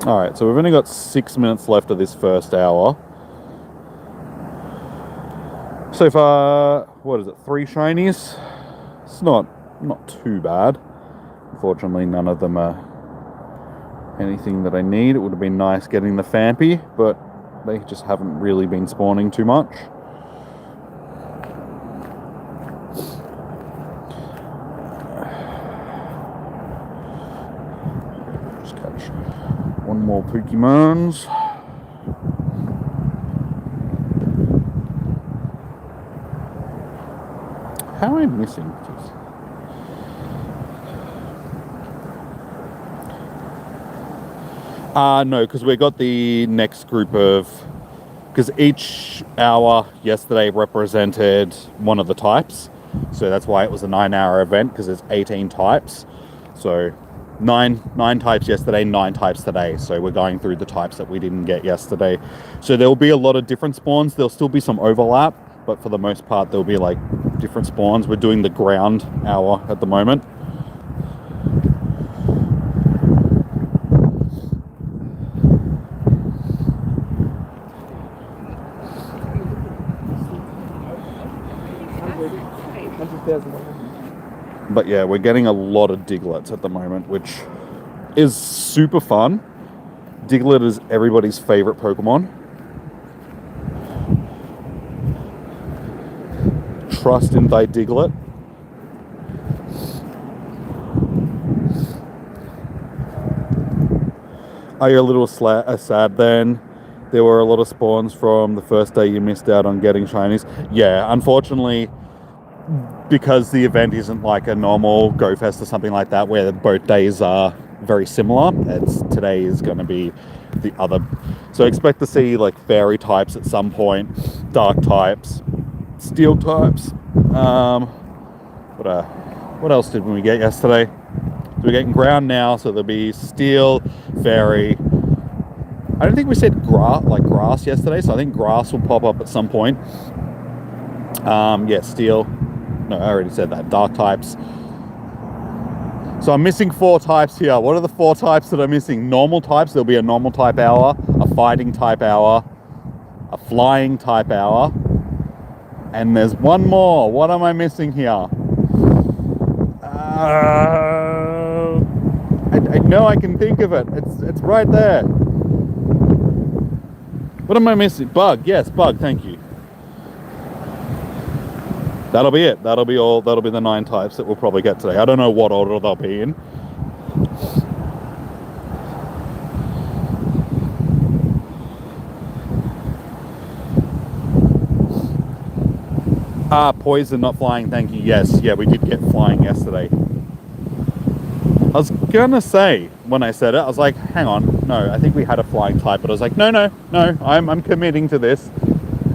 Alright, so we've only got 6 minutes left of this first hour. So far, what is it, 3 shinies? It's not too bad. Unfortunately, none of them are anything that I need. It would have been nice getting the Vampy, but they just haven't really been spawning too much. Just catch one more Pokemons. How am I missing this? No, because we got the next group of... Because each hour yesterday represented one of the types. So that's why it was a 9-hour event, because there's 18 types. So nine types yesterday, 9 types today. So we're going through the types that we didn't get yesterday. So there will be a lot of different spawns. There'll still be some overlap, but for the most part, there'll be like different spawns. We're doing the ground hour at the moment. But yeah, we're getting a lot of Digletts at the moment, which is super fun. Diglett is everybody's favorite Pokemon. trust in thy Diglett. Are you a little sad then? There were a lot of spawns from the first day you missed out on getting shinies. Yeah, unfortunately, because the event isn't like a normal Go Fest or something like that, where both days are very similar. Today is going to be the other. So expect to see like fairy types at some point, dark types, steel types. What else did we get yesterday? So we're getting ground now, so there'll be steel, fairy. I don't think we said grass yesterday, so I think grass will pop up at some point. Yeah, steel. No, I already said that. Dark types. So I'm missing 4 types here. What are the 4 types that I'm missing? Normal types. There'll be a normal type hour, a fighting type hour, a flying type hour, and there's one more. What am I missing here? I know I can think of it. It's right there. What am I missing? Bug. Yes, bug. Thank you. That'll be it. That'll be all. That'll be the 9 types that we'll probably get today. I don't know what order they'll be in. Poison, not flying. Thank you. Yes, yeah, we did get flying yesterday. I was gonna say when I said it, I was like, hang on, no, I think we had a flying type, but I was like, no, I'm committing to this.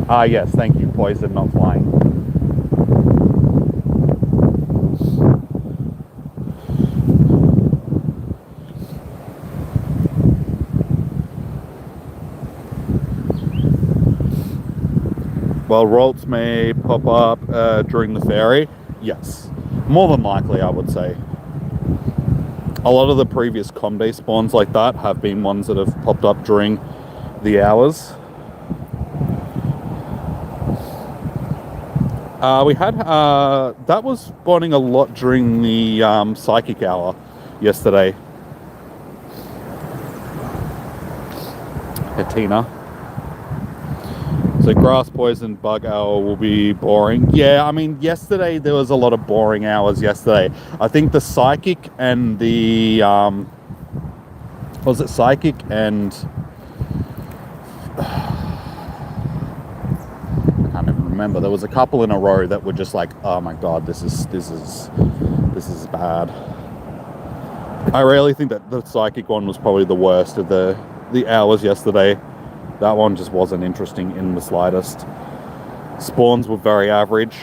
Yes, thank you. Poison, not flying. Well, Rolts may pop up during the fairy. Yes, more than likely, I would say. A lot of the previous Comday spawns like that have been ones that have popped up during the hours. We had that was spawning a lot during the psychic hour yesterday. Katina. So grass, poison, bug hour will be boring. Yeah, I mean, yesterday there was a lot of boring hours yesterday. I think the psychic and the was it psychic and I can't even remember. There was a couple in a row that were just like, oh my god, this is bad. I really think that the psychic one was probably the worst of the hours yesterday. That one just wasn't interesting in the slightest. Spawns were very average.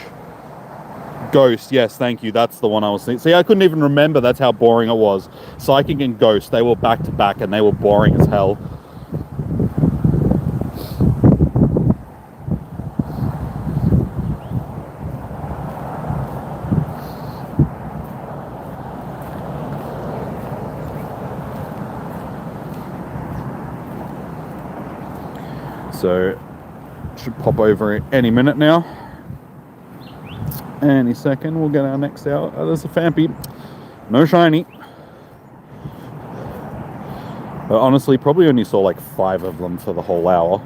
Ghost, yes, thank you. That's the one I was thinking. See, I couldn't even remember. That's how boring it was. Psychic and Ghost, they were back to back and they were boring as hell. So, should pop over any minute now. Any second, we'll get our next out. Oh, there's a Fampy. No shiny. But honestly, probably only saw like 5 of them for the whole hour.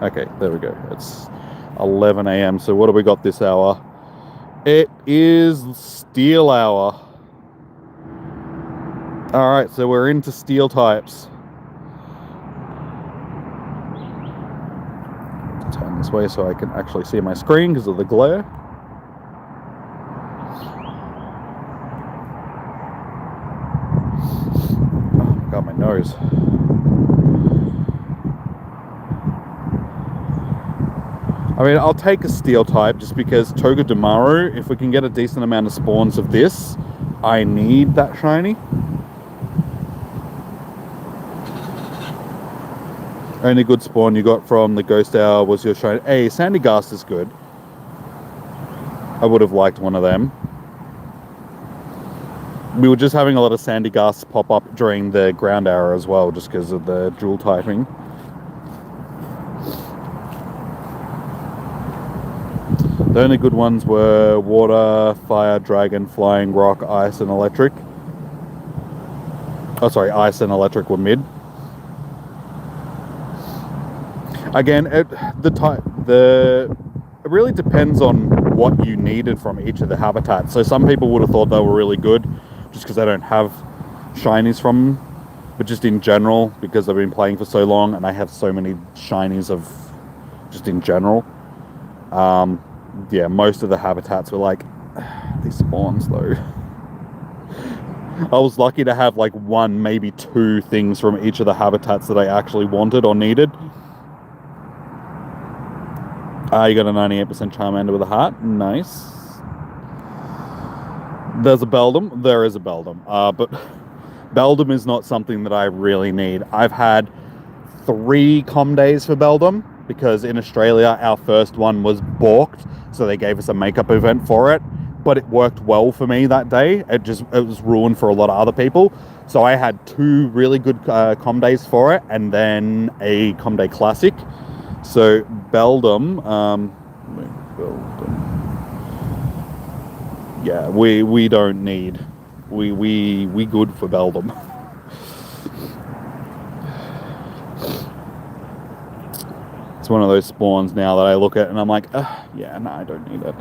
Okay, there we go. It's 11 a.m. So what do we got this hour? It is Steel Hour. Alright, so we're into steel types. Turn this way so I can actually see my screen because of the glare. Oh, got my nose. I mean, I'll take a steel type just because Togedemaru, if we can get a decent amount of spawns of this, I need that shiny. Only good spawn you got from the Ghost Hour was your shiny. Hey, Sandygast is good. I would have liked one of them. We were just having a lot of Sandygasts pop up during the ground hour as well, just because of the dual typing. The only good ones were water, fire, dragon, flying, rock, ice, and electric. Oh, sorry, ice and electric were mid. Again, it really depends on what you needed from each of the habitats. So some people would have thought they were really good just because they don't have shinies from them. But just in general, because I've been playing for so long and I have so many shinies of just in general, yeah, most of the habitats were like, these spawns though. I was lucky to have like one, maybe two things from each of the habitats that I actually wanted or needed. You got a 98% Charmander with a heart. Nice. There's a Beldum. There is a Beldum. But Beldum is not something that I really need. I've had 3 com days for Beldum because in Australia our first one was balked, so they gave us a makeup event for it. But it worked well for me that day. It was ruined for a lot of other people. So I had 2 really good com days for it, and then a com day classic. So Beldum, yeah, we don't need. We good for Beldum. It's one of those spawns now that I look at and I'm like, yeah, no, I don't need it.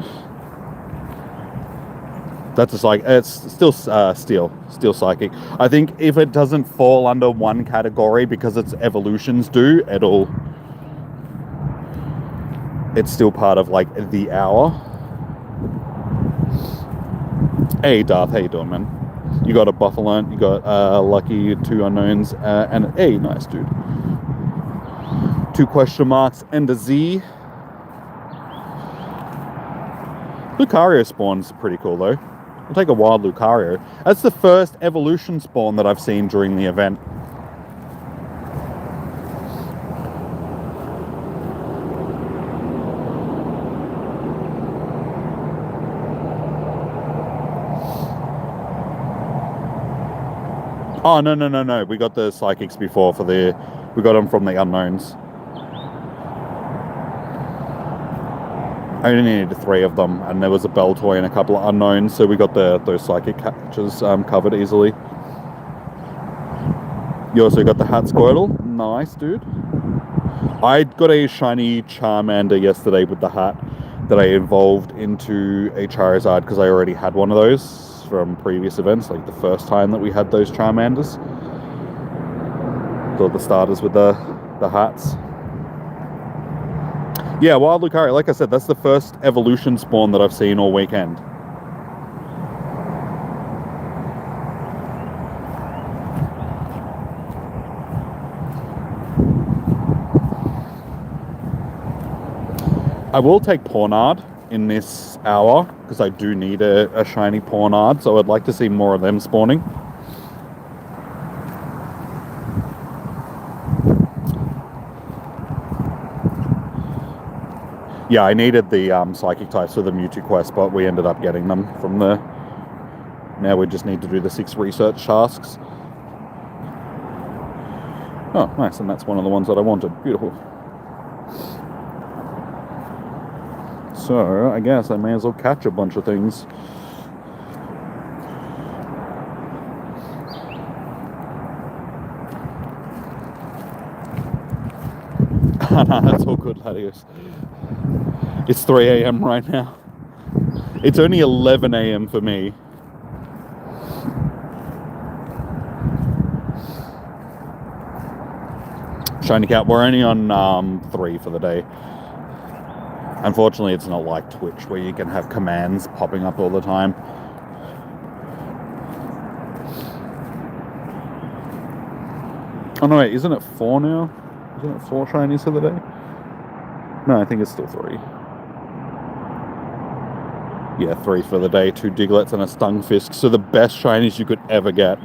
That's just like, it's still steel psychic. I think if it doesn't fall under one category because its evolutions do, it's still part of like the hour. Hey Darth, how you doing, man? You got a Buffalo, you got Lucky, 2 unknowns, and hey, nice dude. 2 question marks and a Z. Lucario spawn's pretty cool though. I'll take a wild Lucario. That's the first evolution spawn that I've seen during the event. Oh, no. We got the psychics before we got them from the unknowns. I only needed 3 of them, and there was a Beltoy and a couple of unknowns, so we got those psychic catches covered easily. You also got the Hat Squirtle. Nice, dude. I got a shiny Charmander yesterday with the hat that I evolved into a Charizard because I already had one of those from previous events, like the first time that we had those Charmanders. Got the starters with the hats. Yeah, Wild Lucario, like I said, that's the first evolution spawn that I've seen all weekend. I will take Pornard in this hour because I do need a shiny Pornard, so I'd like to see more of them spawning. Yeah, I needed the psychic types for the Mewtwo quest, but we ended up getting them from the... Now we just need to do the 6 research tasks. Oh, nice, and that's one of the ones that I wanted. Beautiful. So, I guess I may as well catch a bunch of things. No, that's all good, Ladius. It's 3 a.m. right now. It's only 11 a.m. for me. Shiny Cat, we're only on 3 for the day. Unfortunately, it's not like Twitch where you can have commands popping up all the time. Oh no, wait, isn't it 4 now? Isn't it 4 shinies for the day? No, I think it's still 3. Yeah, 3 for the day, 2 Diglets and a Stunfisk. So the best shinies you could ever get.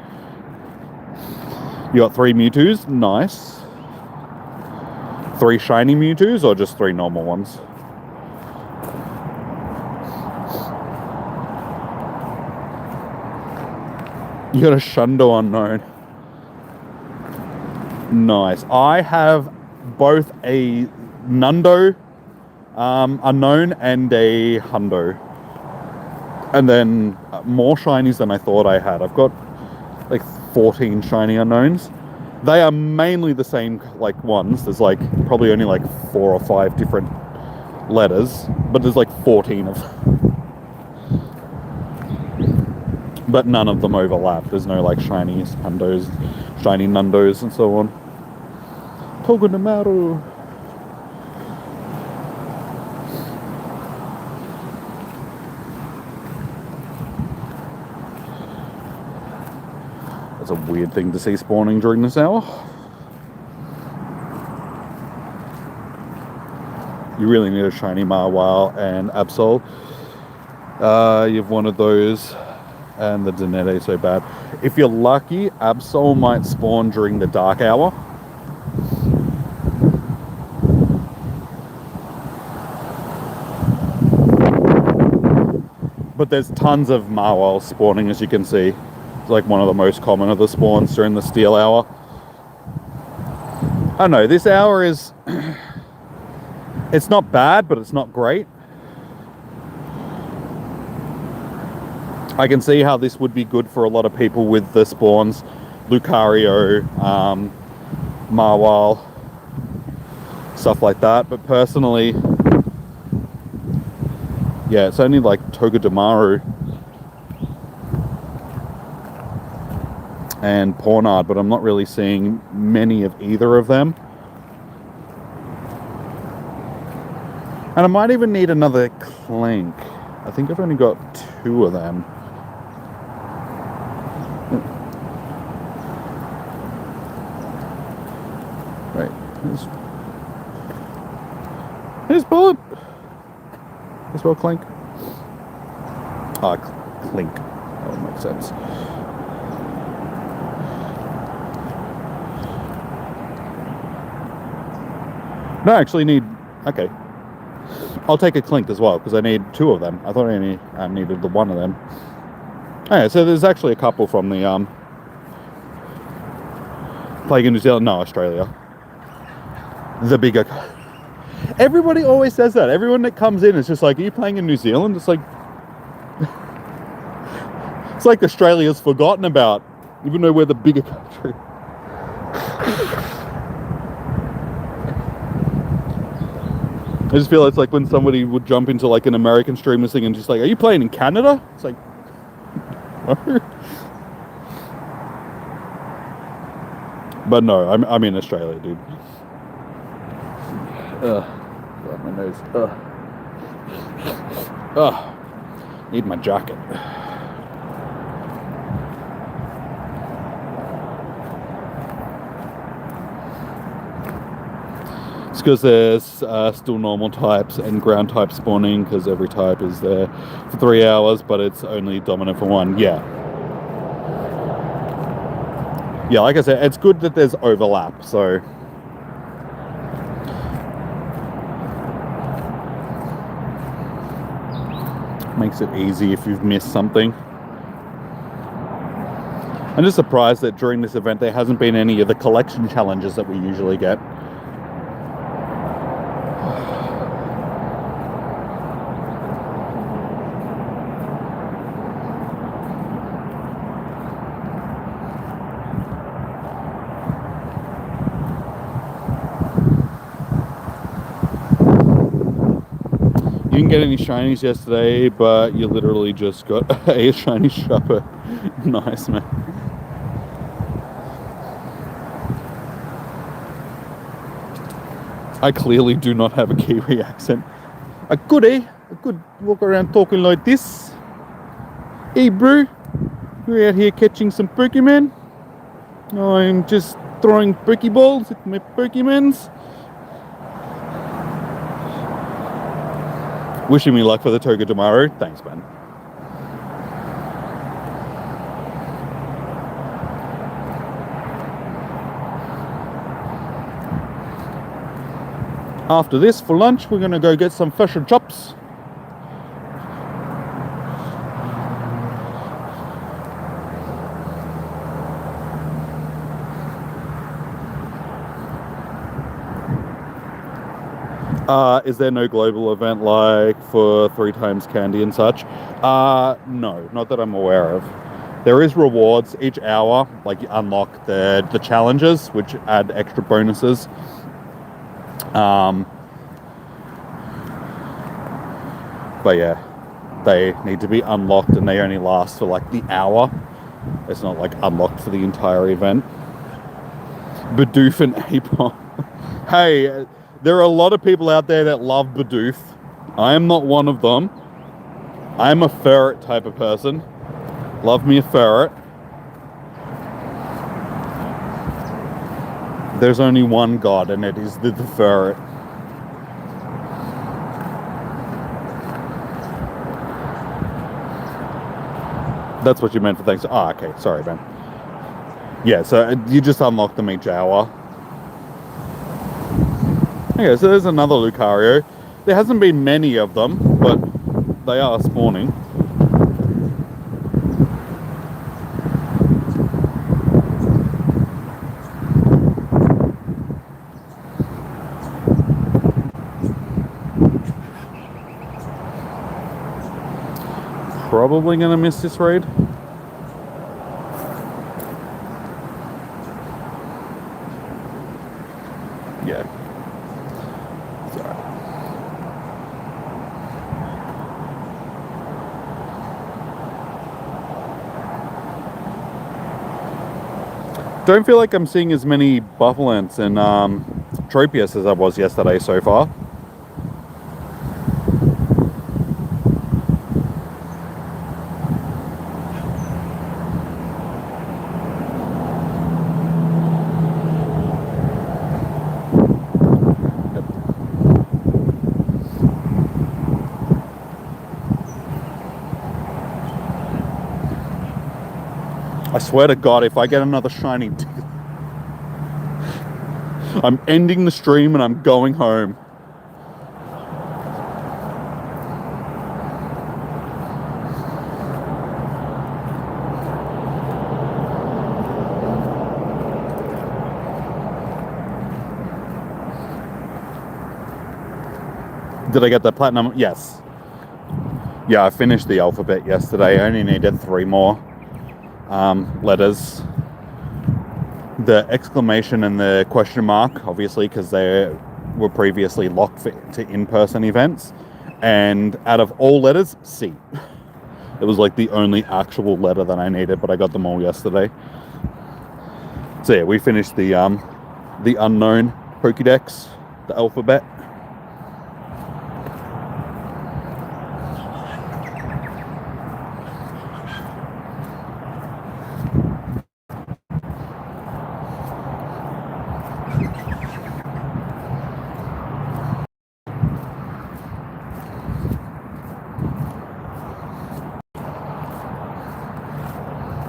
You got 3 Mewtwo's? Nice. 3 shiny Mewtwo's or just 3 normal ones? You got a Shundo unknown. Nice. I have both a Nundo unknown and a Hundo. And then more shinies than I thought I had. I've got like 14 shiny unknowns. They are mainly the same like ones. There's like probably only like 4 or 5 different letters, but there's like 14 of them. But none of them overlap. There's no like shiny Hundos, shiny Nundos, and so on. Togedemaru. That's a weird thing to see spawning during this hour. You really need a shiny Marwile and Absol. You've wanted those, and the Danette so bad. If you're lucky, Absol might spawn during the dark hour. But there's tons of Marwile spawning, as you can see. It's like one of the most common of the spawns during the steel hour. I don't know, this hour is... it's not bad, but it's not great. I can see how this would be good for a lot of people with the spawns. Lucario, Marwile, stuff like that. But personally, yeah, it's only like Togedemaru and Pornard, but I'm not really seeing many of either of them. And I might even need another Clank. I think I've only got 2 of them. Right, here's Bullet. As well, Clank. Ah, Clink. That would make sense. No, I actually need... okay. I'll take a Clink as well, because I need 2 of them. I thought I only needed the 1 of them. Okay, so there's actually a couple from the... playing in New Zealand? No, Australia. The bigger... Everybody always says that. Everyone that comes in is just like, are you playing in New Zealand? It's like... it's like Australia's forgotten about, even though we're the bigger country. I just feel it's like when somebody would jump into like an American streamer's thing and just like, are you playing in Canada? It's like, no. But no, I'm in Australia, dude. God, my nose. Need my jacket. It's because there's still normal types and ground type spawning, because every type is there for 3 hours, but it's only dominant for 1. Yeah. Yeah, like I said, it's good that there's overlap, so... makes it easy if you've missed something. I'm just surprised that during this event there hasn't been any of the collection challenges that we usually get. You didn't get any shinies yesterday, but you literally just got a shiny shopper. Nice, man. I clearly do not have a Kiwi accent. I could, eh? I could walk around talking like this. Hey, bro. We're out here catching some Pokemon. I'm just throwing Pokeballs at my Pokemons. Wishing me luck for the Togedemaru. Thanks, man. After this, for lunch, we're going to go get some fish and chops. Is there no global event like for 3 times candy and such? No, not that I'm aware of. There is rewards each hour, like you unlock the challenges, which add extra bonuses. But yeah, they need to be unlocked, and they only last for like the hour. It's not like unlocked for the entire event. Bidoof and Apom. Hey, there are a lot of people out there that love Bidoof. I am not one of them. I'm a ferret type of person. Love me a ferret. There's only one god, and it is the ferret. That's what you meant for thanks. Ah, okay. Sorry, Ben. Yeah, so you just unlock them each hour. Okay, so there's another Lucario. There hasn't been many of them, but they are spawning. Probably gonna miss this raid. Yeah. Sorry. Don't feel like I'm seeing as many Buffalants and Tropius as I was yesterday so far. I swear to God, if I get another shiny, I'm ending the stream and I'm going home. Did I get the platinum? Yes. Yeah, I finished the alphabet yesterday. I only needed 3 more letters. The exclamation and the question mark, obviously, because they were previously locked to in-person events. And out of all letters, C. It was like the only actual letter that I needed, but I got them all yesterday. So yeah, we finished the unknown Pokédex, the alphabet.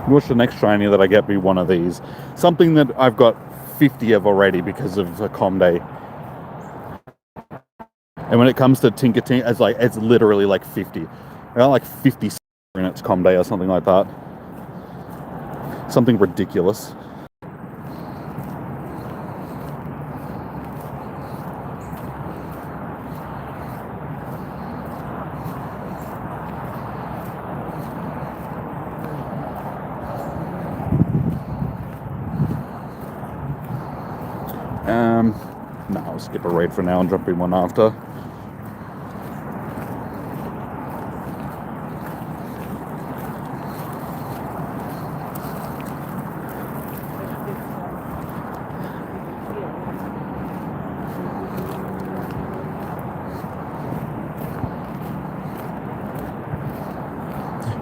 What's the next shiny that I get? Be one of these. Something that I've got 50 of already because of the Comday. And when it comes to Tinkating, it's literally like 50. I got like 50 in its Comday or something like that. Something ridiculous. No, I'll skip a raid for now and jump in one after.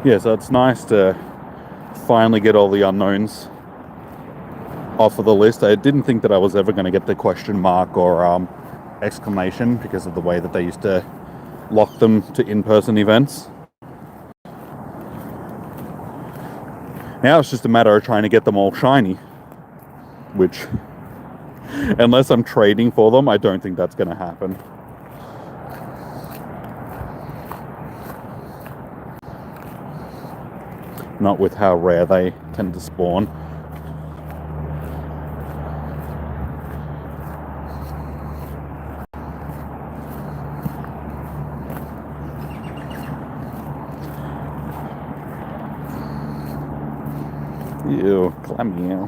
Yeah, so it's nice to finally get all the unknowns off of the list. I didn't think that I was ever going to get the question mark or exclamation because of the way that they used to lock them to in-person events. Now it's just a matter of trying to get them all shiny, which, unless I'm trading for them, I don't think that's going to happen. Not with how rare they tend to spawn. Ew, clammy.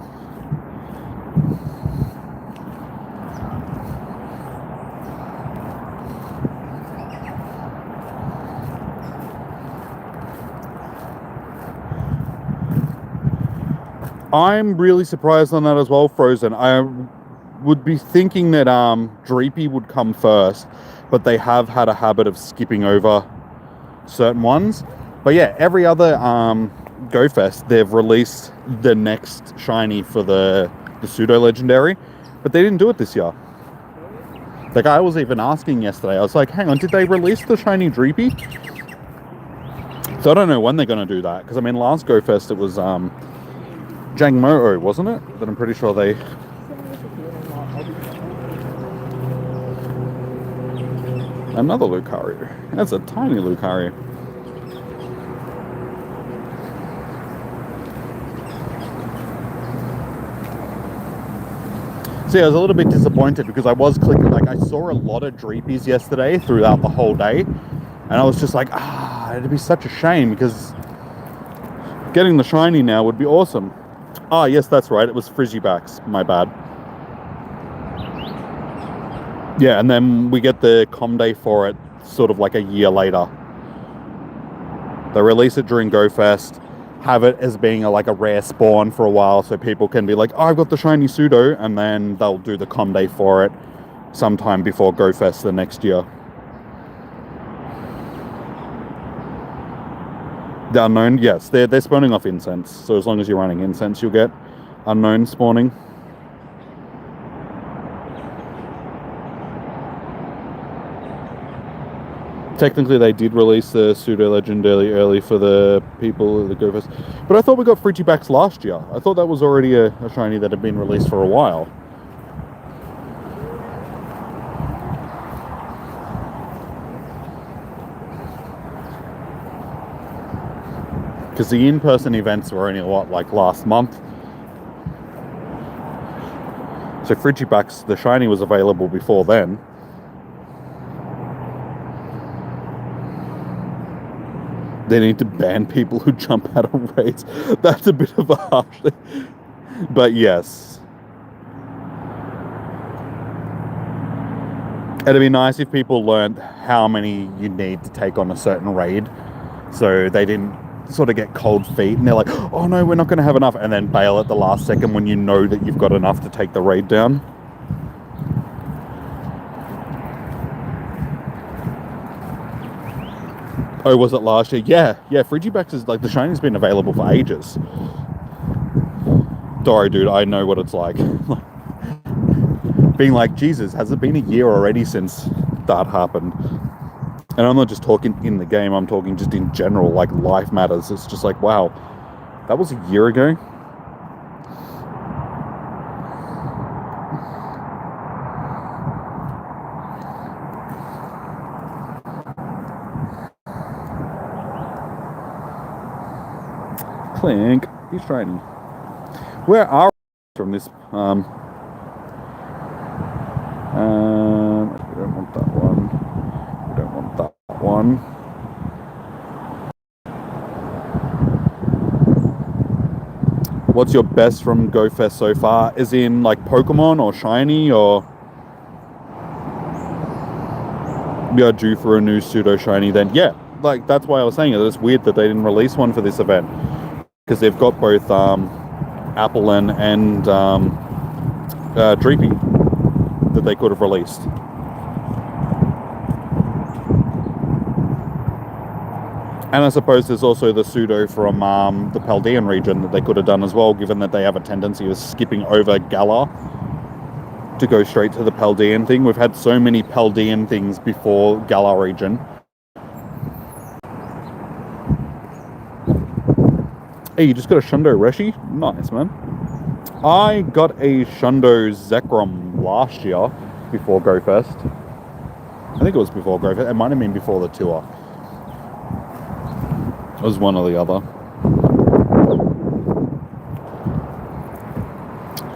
I'm really surprised on that as well, Frozen. I would be thinking that Dreepy would come first, but they have had a habit of skipping over certain ones. But yeah, every other Go Fest, they've released the next shiny for the pseudo legendary, but they didn't do it this year. Like, I was even asking yesterday, I was like, hang on, did they release the shiny Dreepy? So I don't know when they're going to do that, because I mean, last Go Fest it was Jangmo, wasn't it? But I'm pretty sure they... Another Lucario. That's a tiny Lucario. So yeah, I was a little bit disappointed because I was clicking, like, I saw a lot of Dreepies yesterday throughout the whole day, and I was just like, it'd be such a shame because getting the shiny now would be awesome. Ah, yes, that's right, it was Frizzybacks, my bad. Yeah, and then we get the com day for it sort of like a year later. They release it during Go Fest, have it as being like a rare spawn for a while so people can be like, oh, I've got the shiny pseudo, and then they'll do the com day for it sometime before Go Fest the next year. The unknown, yes, they're spawning off incense, so as long as you're running incense you'll get unknown spawning. Technically, they did release the pseudo legendary early for the people of the Go Fest, but I thought we got Frigibacks last year. I thought that was already a shiny that had been released for a while. Because the in-person events were only like last month. So Frigibacks, the shiny was available before then. They need to ban people who jump out of raids. That's a bit of a harsh thing. But yes. It'd be nice if people learned how many you need to take on a certain raid, so they didn't sort of get cold feet and they're like, oh no, we're not going to have enough, and then bail at the last second when you know that you've got enough to take the raid down. Oh, was it last year? Yeah, Frigibacks is like, the shiny's been available for ages. Sorry, dude, I know what it's like. Being like, Jesus, has it been a year already since that happened? And I'm not just talking in the game, I'm talking just in general, like life matters. It's just like, wow, that was a year ago. Clink, he's shiny. Where are we from this? We don't want that one. We don't want that one. What's your best from Go Fest so far? Is in like Pokemon or shiny, or we are due for a new pseudo shiny then? Yeah, like that's why I was saying it. It's weird that they didn't release one for this event, because they've got both Applin and Dreepy that they could have released. And I suppose there's also the pseudo from the Paldean region that they could have done as well, given that they have a tendency of skipping over Galar to go straight to the Paldean thing. We've had so many Paldean things before Galar region. Hey, you just got a Shundo Reshi? Nice, man. I got a Shundo Zekrom last year before Go Fest. I think it was before Go Fest. It might have been before the tour. It was one or the other.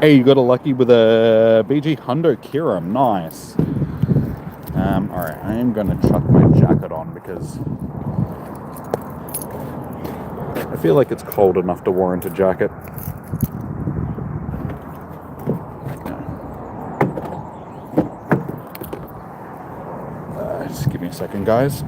Hey, you got a lucky with a BG Hundo Kiram. Nice. Alright, I am going to chuck my jacket on because I feel like it's cold enough to warrant a jacket. second, guys.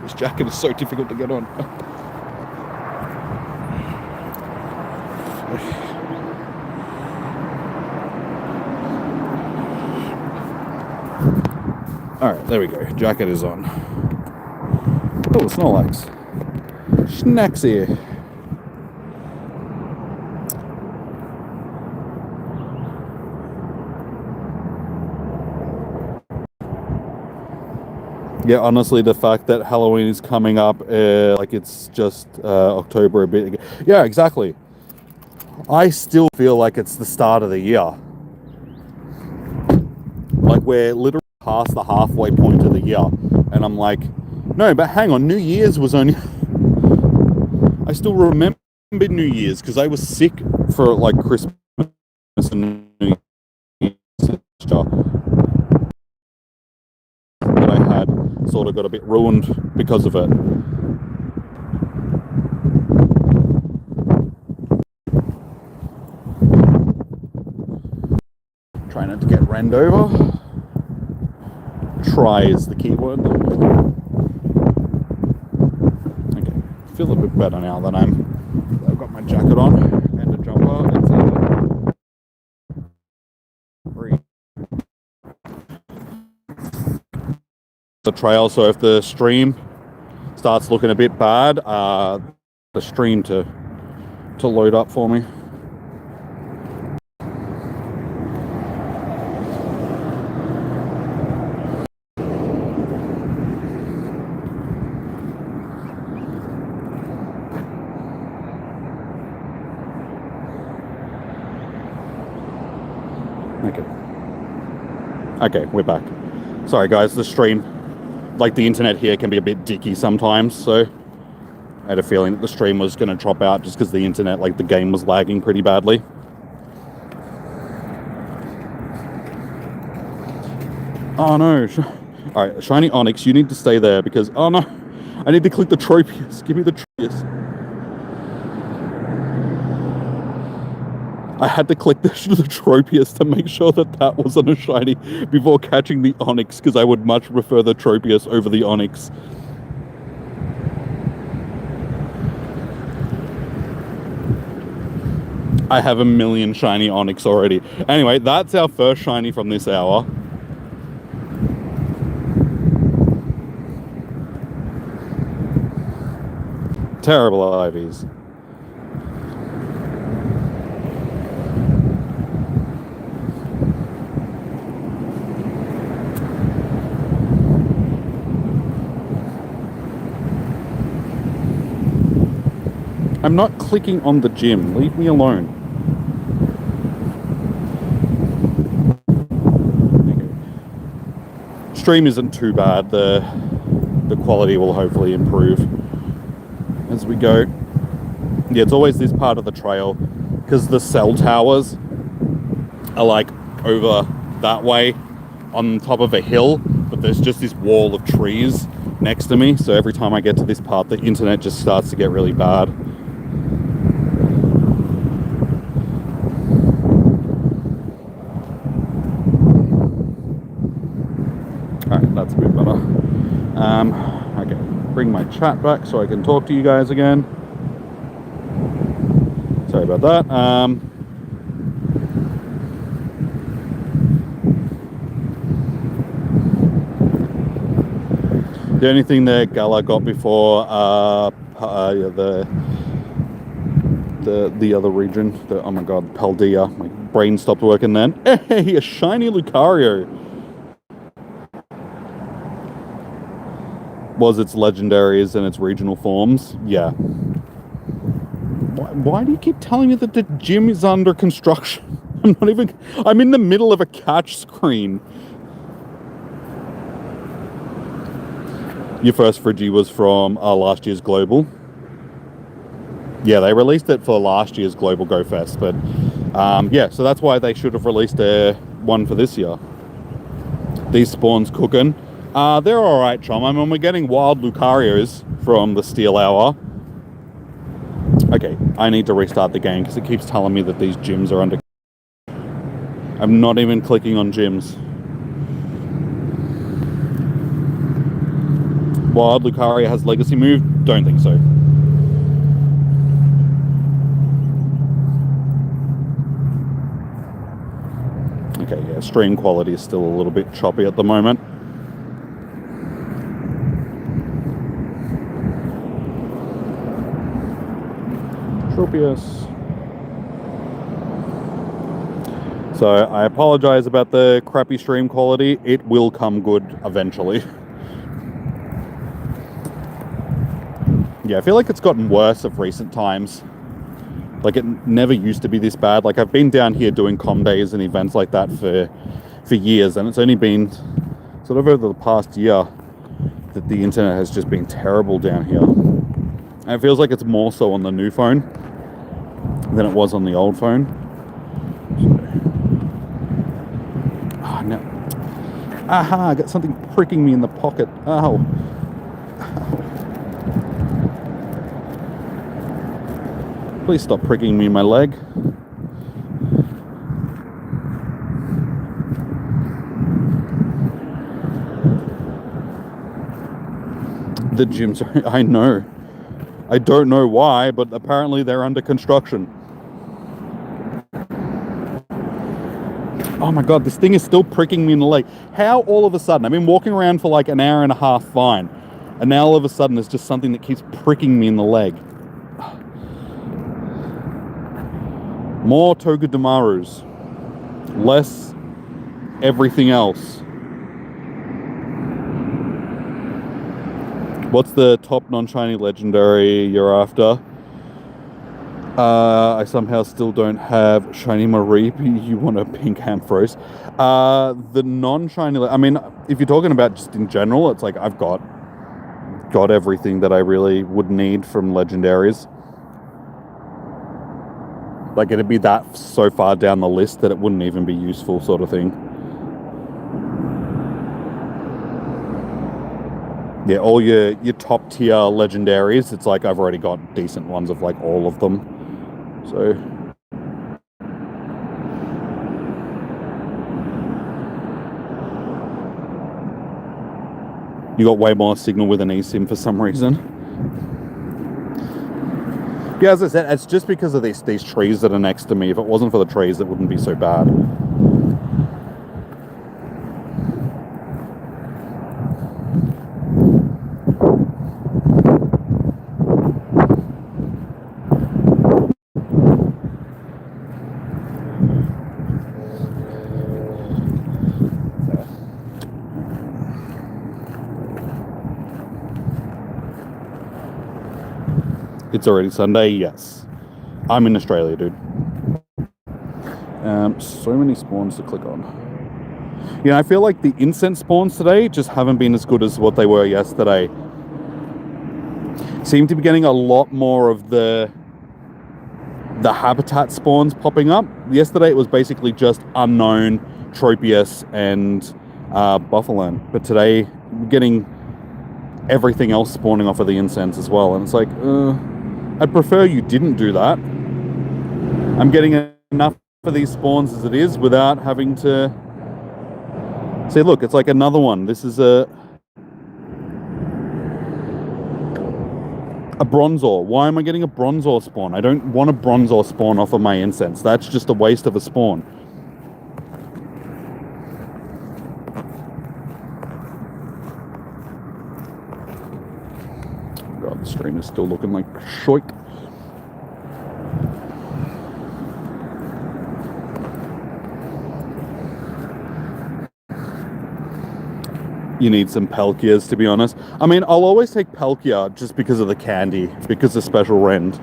This jacket is so difficult to get on. Alright, there we go. Jacket is on. Oh, Snorlax. Snacks here. Yeah, honestly, the fact that Halloween is coming up, like it's just October a bit. Yeah, exactly. I still feel like it's the start of the year. Like we're literally past the halfway point of the year. And I'm like, no, but hang on, New Year's was only... I still remember New Year's because I was sick for like Christmas and New Year's. That I had sort of got a bit ruined because of it. Try not to get ranned over. Try is the key word. Okay, feel a bit better now that I've got my jacket on and a jumper. The trail, so if the stream starts looking a bit bad, the stream to load up for me. Okay, we're back. Sorry guys, the stream, like the internet here can be a bit dicky sometimes, so I had a feeling that the stream was going to drop out just because the internet, like the game was lagging pretty badly. Oh no. Alright, Shiny Onyx, you need to stay there because, oh no, I need to click the Tropius. Give me the Tropius. I had to click the Tropius to make sure that wasn't a shiny before catching the Onyx, because I would much prefer the Tropius over the Onyx. I have a million shiny Onyx already. Anyway, that's our first shiny from this hour. Terrible IVs. I'm not clicking on the gym. Leave me alone. Okay. Stream isn't too bad. The quality will hopefully improve as we go. Yeah, it's always this part of the trail because the cell towers are like over that way on top of a hill, but there's just this wall of trees next to me. So every time I get to this part, the internet just starts to get really bad. Alright, that's a bit better. Okay, bring my chat back so I can talk to you guys again. Sorry about that. The only thing that Gala got before the other region, oh my god, Paldea, my brain stopped working then. Hey, a shiny Lucario. Was its legendaries and its regional forms. Yeah. Why do you keep telling me that the gym is under construction? I'm in the middle of a catch screen. Your first Frigi was from last year's Global. Yeah, they released it for last year's Global Go Fest, but yeah, so that's why they should have released one for this year. These spawns cooking. They're alright, chum. I mean, we're getting wild Lucarios from the Steel Hour. Okay, I need to restart the game because it keeps telling me that these gyms are under... I'm not even clicking on gyms. Wild Lucario has legacy move? Don't think so. Okay, yeah, stream quality is still a little bit choppy at the moment. Tropius. So I apologize about the crappy stream quality. It will come good eventually. Yeah, I feel like it's gotten worse of recent times. Like, it never used to be this bad. Like, I've been down here doing comm days and events like that for years, and it's only been sort of over the past year that the internet has just been terrible down here. And it feels like it's more so on the new phone than it was on the old phone. Oh, no. Aha, I got something pricking me in the pocket. Ow. Please stop pricking me in my leg. The gyms are... I know. I don't know why, but apparently they're under construction. Oh my god, this thing is still pricking me in the leg. How all of a sudden? I've been walking around for like an hour and a half fine, and now all of a sudden there's just something that keeps pricking me in the leg. More Togedemaru's. Less everything else. What's the top non-shiny legendary you're after? I somehow still don't have shiny Mareep. You want a pink Ampharos. The non-shiny... I mean, if you're talking about just in general, it's like I've got everything that I really would need from legendaries. Like, it'd be that so far down the list that it wouldn't even be useful, sort of thing. Yeah, all your top tier legendaries, it's like I've already got decent ones of like all of them. So you got way more signal with an eSIM for some reason. Yeah, as I said, it's just because of these trees that are next to me. If it wasn't for the trees, it wouldn't be so bad. It's already Sunday, yes. I'm in Australia, dude. So many spawns to click on. Yeah, I feel like the incense spawns today just haven't been as good as what they were yesterday. Seem to be getting a lot more of the habitat spawns popping up. Yesterday it was basically just unknown, Tropius, and Buffalo. But today we're getting everything else spawning off of the incense as well. And it's like, I'd prefer you didn't do that. I'm getting enough for these spawns as it is without having to... See, look, it's like another one. This is a Bronzor. Why am I getting a Bronzor spawn? I don't want a Bronzor spawn off of my incense. That's just a waste of a spawn. God, the stream is still looking like shoik. You need some Palkias, to be honest. I mean, I'll always take Palkia just because of the candy, because of Special Rend.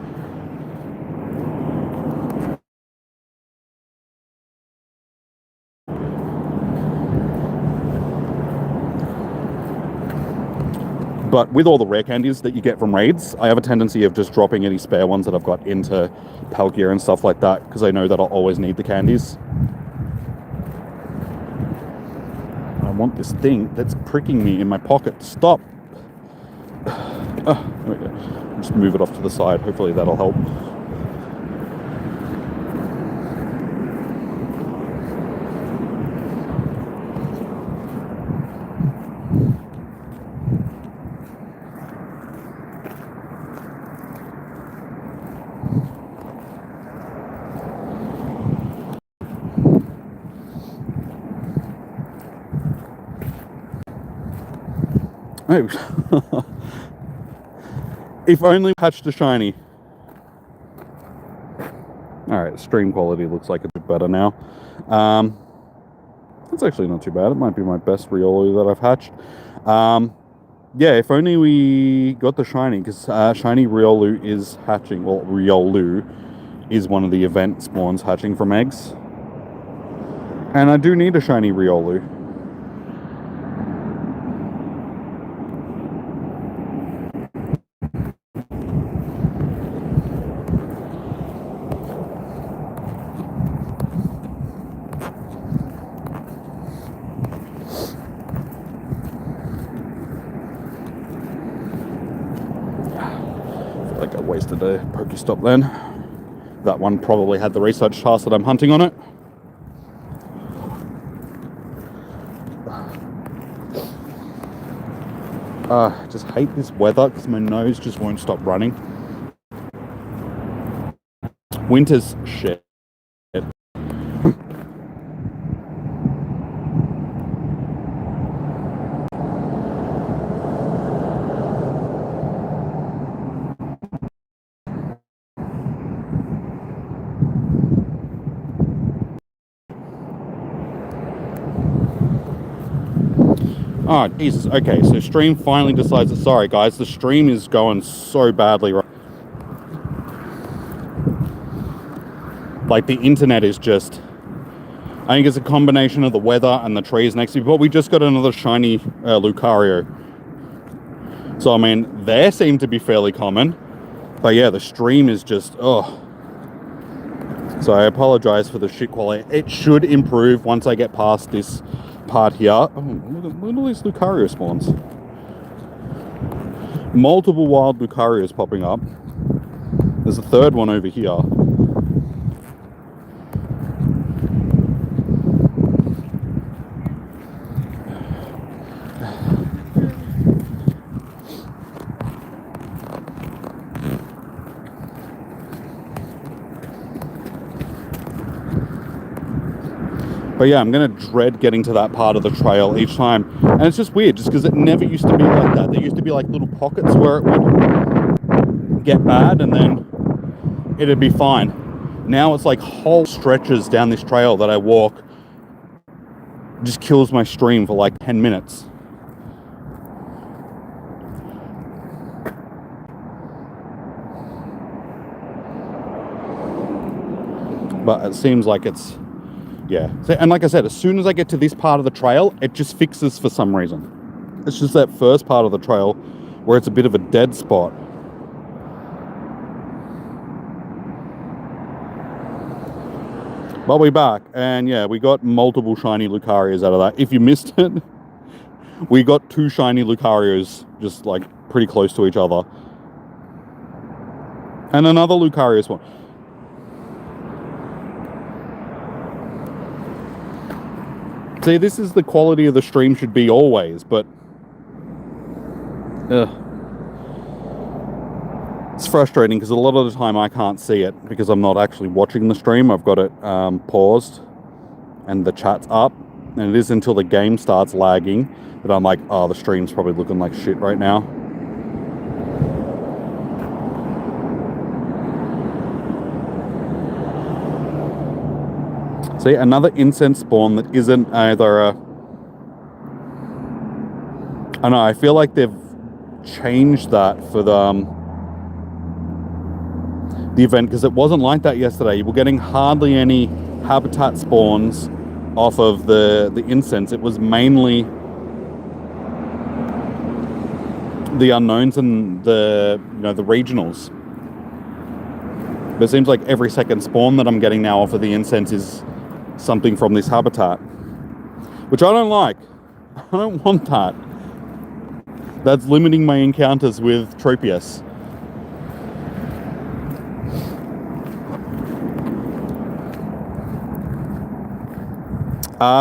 But with all the rare candies that you get from raids, I have a tendency of just dropping any spare ones that I've got into Palkia and stuff like that, because I know that I'll always need the candies. I want this thing that's pricking me in my pocket. Stop! There we go. Just move it off to the side. Hopefully that'll help. Oh. If only patched a shiny. Alright, stream quality looks like it's a bit better now. That's actually not too bad. It might be my best Riolu that I've hatched. Yeah, if only we got the shiny, because shiny Riolu is hatching. Well, Riolu is one of the event spawns hatching from eggs. And I do need a shiny Riolu. Like I wasted a Pokestop then. That one probably had the research task that I'm hunting on it. Just hate this weather because my nose just won't stop running. Winter's shit. Oh, Jesus. Okay, so stream finally decides that... Sorry, guys. The stream is going so badly right. Like, the internet is just... I think it's a combination of the weather and the trees next to me. But we just got another shiny Lucario. So, I mean, they seem to be fairly common. But yeah, the stream is just... Oh. So I apologize for the shit quality. It should improve once I get past this part here. Oh, look at all these Lucario spawns. Multiple wild Lucarios popping up. There's a third one over here. But yeah, I'm going to dread getting to that part of the trail each time. And it's just weird, just because it never used to be like that. There used to be like little pockets where it would get bad and then it'd be fine. Now it's like whole stretches down this trail that I walk. Just kills my stream for like 10 minutes. But it seems like it's... Yeah, so, and like I said, as soon as I get to this part of the trail, it just fixes for some reason. It's just that first part of the trail where it's a bit of a dead spot. But we're back, and yeah, we got multiple shiny Lucarios out of that. If you missed it, we got 2 shiny Lucarios just like pretty close to each other. And another Lucario spawn. See, this is the quality of the stream should be always, but... It's frustrating because a lot of the time I can't see it because I'm not actually watching the stream. I've got it paused and the chat's up. And it is until the game starts lagging that I'm like, oh, the stream's probably looking like shit right now. See, another incense spawn that isn't either a... I know, I feel like they've changed that for the event, because it wasn't like that yesterday. You were getting hardly any habitat spawns off of the incense. It was mainly the unknowns and the the regionals. But it seems like every second spawn that I'm getting now off of the incense is something from this habitat, which I don't like. I don't want that. That's limiting my encounters with Tropius.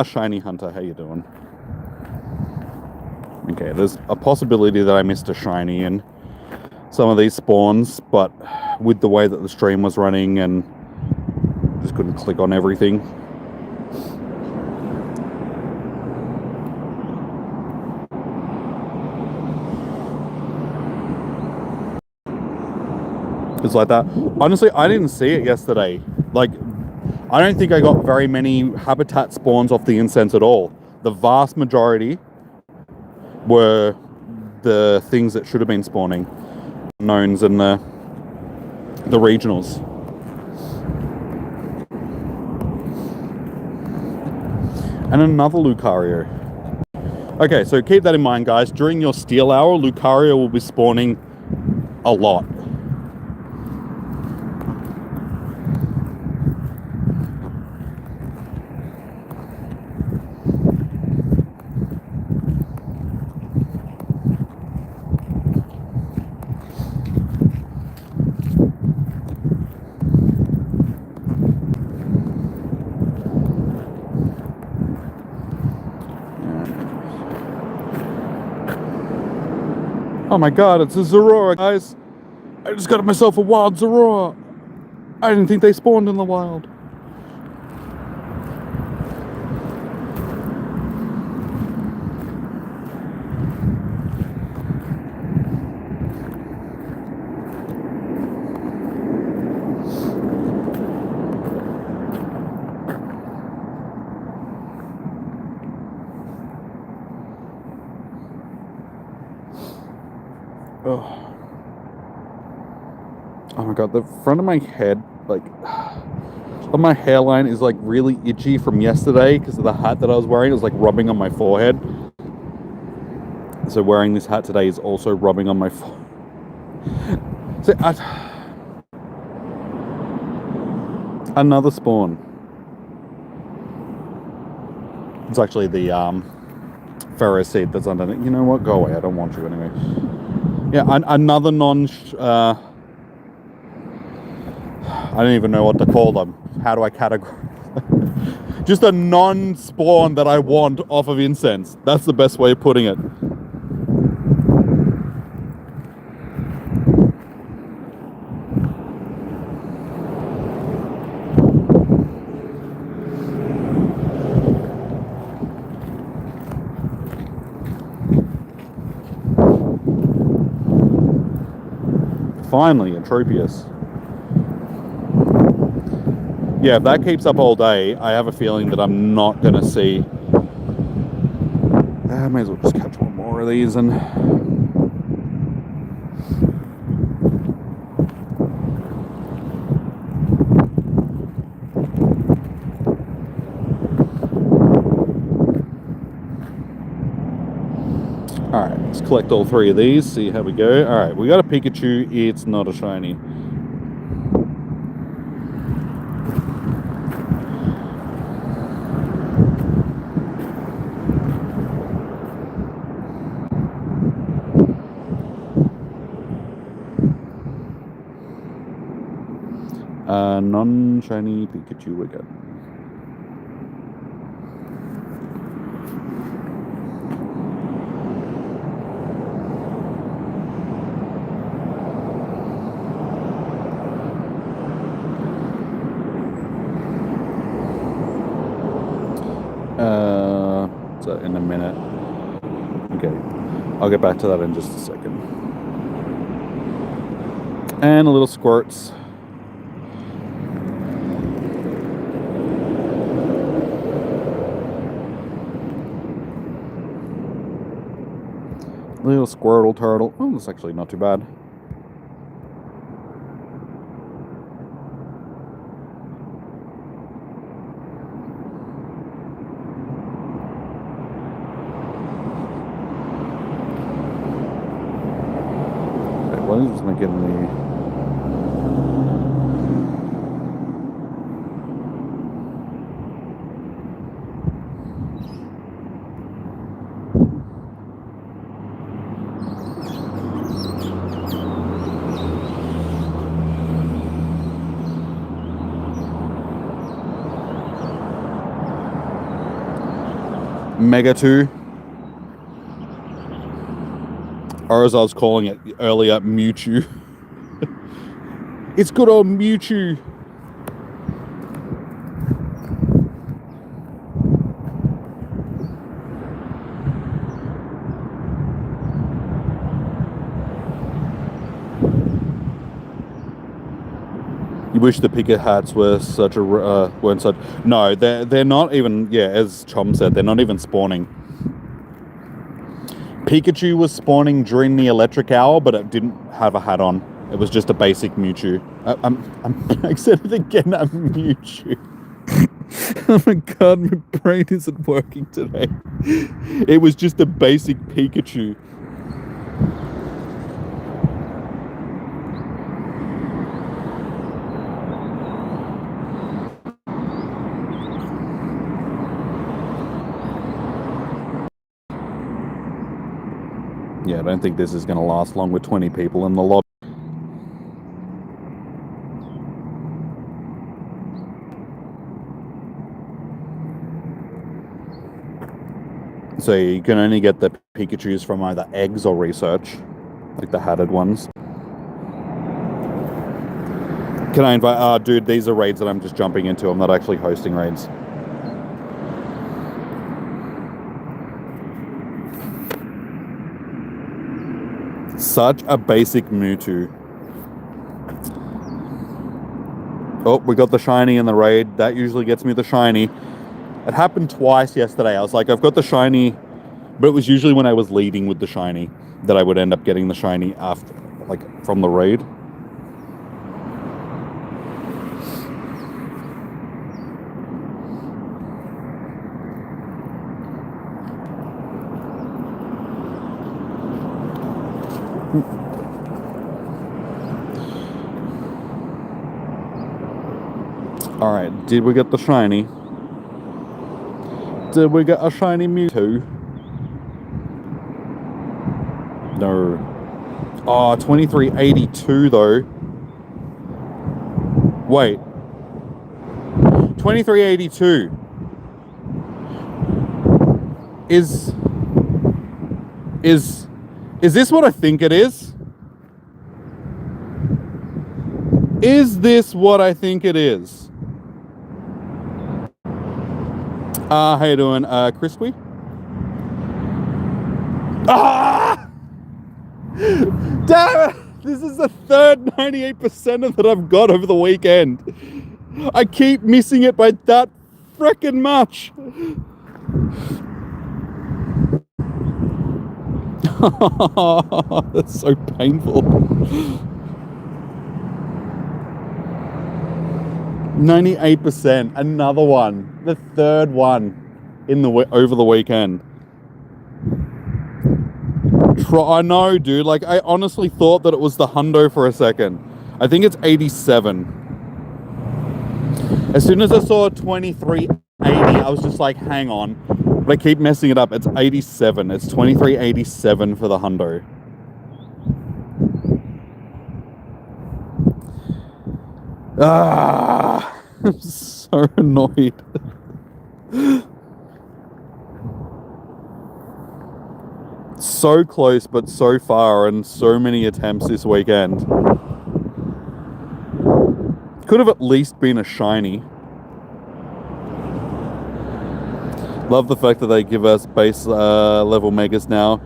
Shiny Hunter, how you doing? Okay, there's a possibility that I missed a shiny in some of these spawns, but with the way that the stream was running and just couldn't click on everything. It's like that. Honestly, I didn't see it yesterday. Like, I don't think I got very many habitat spawns off the incense at all. The vast majority were the things that should have been spawning. Knowns and the regionals. And another Lucario. Okay, so keep that in mind, guys. During your Steel Hour, Lucario will be spawning a lot. Oh my god, it's a Zorora, guys. I just got myself a wild Zorora. I didn't think they spawned in the wild. Oh my god, the front of my head, like, on my hairline is like really itchy from yesterday because of the hat that I was wearing. It was like rubbing on my forehead. So wearing this hat today is also rubbing on my forehead. So, another spawn. It's actually the Ferro seed that's underneath. You know what? Go away. I don't want you anyway. Yeah, another I don't even know what to call them. How do I categorize? Just a non-spawn that I want off of incense. That's the best way of putting it. Finally, a Tropius. Yeah, if that keeps up all day, I have a feeling that I'm not going to see... I may as well just catch one more of these and... Alright, let's collect all three of these, see how we go. Alright, we got a Pikachu, it's not a shiny. Non-shiny Pikachu again. So in a minute. Okay, I'll get back to that in just a second. And a little squirts. Little Squirtle turtle. Oh, that's actually not too bad. I'm just gonna get in the... Mega 2. Or as I was calling it earlier, Mewtwo. It's good old Mewtwo. You wish the Pika hats were such a weren't such. No, they're not even. Yeah, as Chom said, they're not even spawning. Pikachu was spawning during the electric hour, but it didn't have a hat on. It was just a basic Mewtwo. I said it again. I'm Mewtwo. Oh my god, my brain isn't working today. It was just a basic Pikachu. Yeah, I don't think this is going to last long with 20 people in the lobby. So you can only get the Pikachus from either eggs or research, like the hatted ones. Can I invite... dude, these are raids that I'm just jumping into. I'm not actually hosting raids. Such a basic Mewtwo. Oh, we got the shiny in the raid. That usually gets me the shiny. It happened twice yesterday. I was like, I've got the shiny, but it was usually when I was leading with the shiny that I would end up getting the shiny after, like, from the raid. Alright, did we get the shiny? Did we get a shiny Mewtwo? No. Oh, 2382 though. Wait. 2382. Is this what I think it is? Is this what I think it is? How you doing, Crispy? Ah! Damn it! This is the third 98% that I've got over the weekend. I keep missing it by that frickin' much. That's so painful. 98%, another one, the third one in the over the weekend. I know, dude. Like, I honestly thought that it was the hundo for a second. I think it's 87. As soon as I saw 2380, I was just like, hang on. But I keep messing it up. It's 87. It's 2387 for the hundo. Ah, I'm so annoyed. So close, but so far, and so many attempts this weekend. Could have at least been a shiny. Love the fact that they give us base level megas now.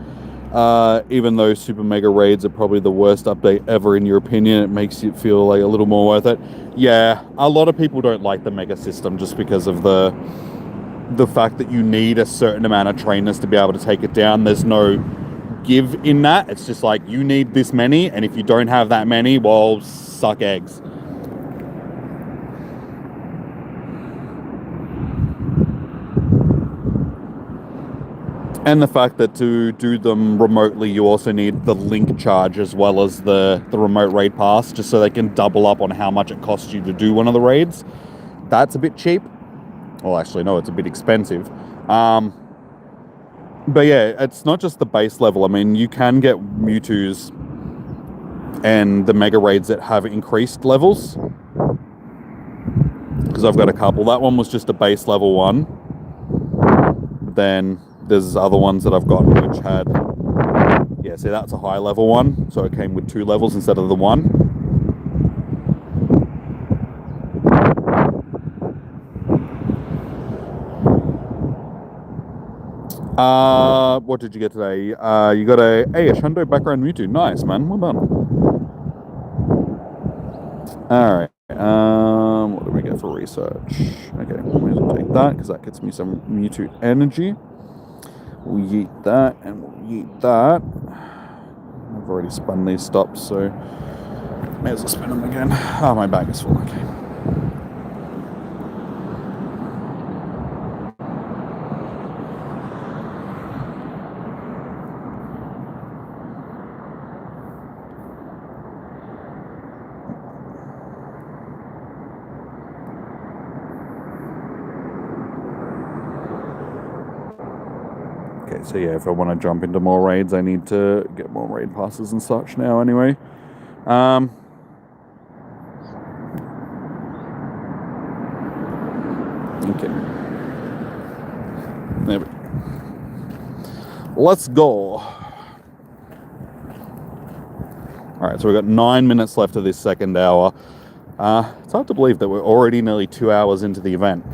Even though super mega raids are probably the worst update ever in your opinion, it makes it feel like a little more worth it. Yeah, a lot of people don't like the mega system just because of the fact that you need a certain amount of trainers to be able to take it down. There's no give in that. It's just like, you need this many, and if you don't have that many, well, suck eggs. And the fact that to do them remotely, you also need the link charge as well as the remote raid pass, just so they can double up on how much it costs you to do one of the raids. That's a bit cheap. Well, actually, no, it's a bit expensive. But yeah, it's not just the base level. I mean, you can get Mewtwo's and the Mega Raids that have increased levels. Because I've got a couple. That one was just a base level one. But then there's other ones that I've got which had... Yeah, see, that's a high level one. So it came with 2 levels instead of the 1. What did you get today? You got a Shundo background Mewtwo. Nice, man. Well done. Alright. What do we get for research? Okay, we'll take that because that gets me some Mewtwo energy. We'll yeet that and we'll yeet that. I've already spun these stops, so may as well spin them again. Oh, my bag is full. Okay. So yeah, if I want to jump into more raids, I need to get more raid passes and such now anyway. Okay. There we go. Let's go. Alright, so we've got 9 minutes left of this second hour. It's hard to believe that we're already nearly 2 hours into the event.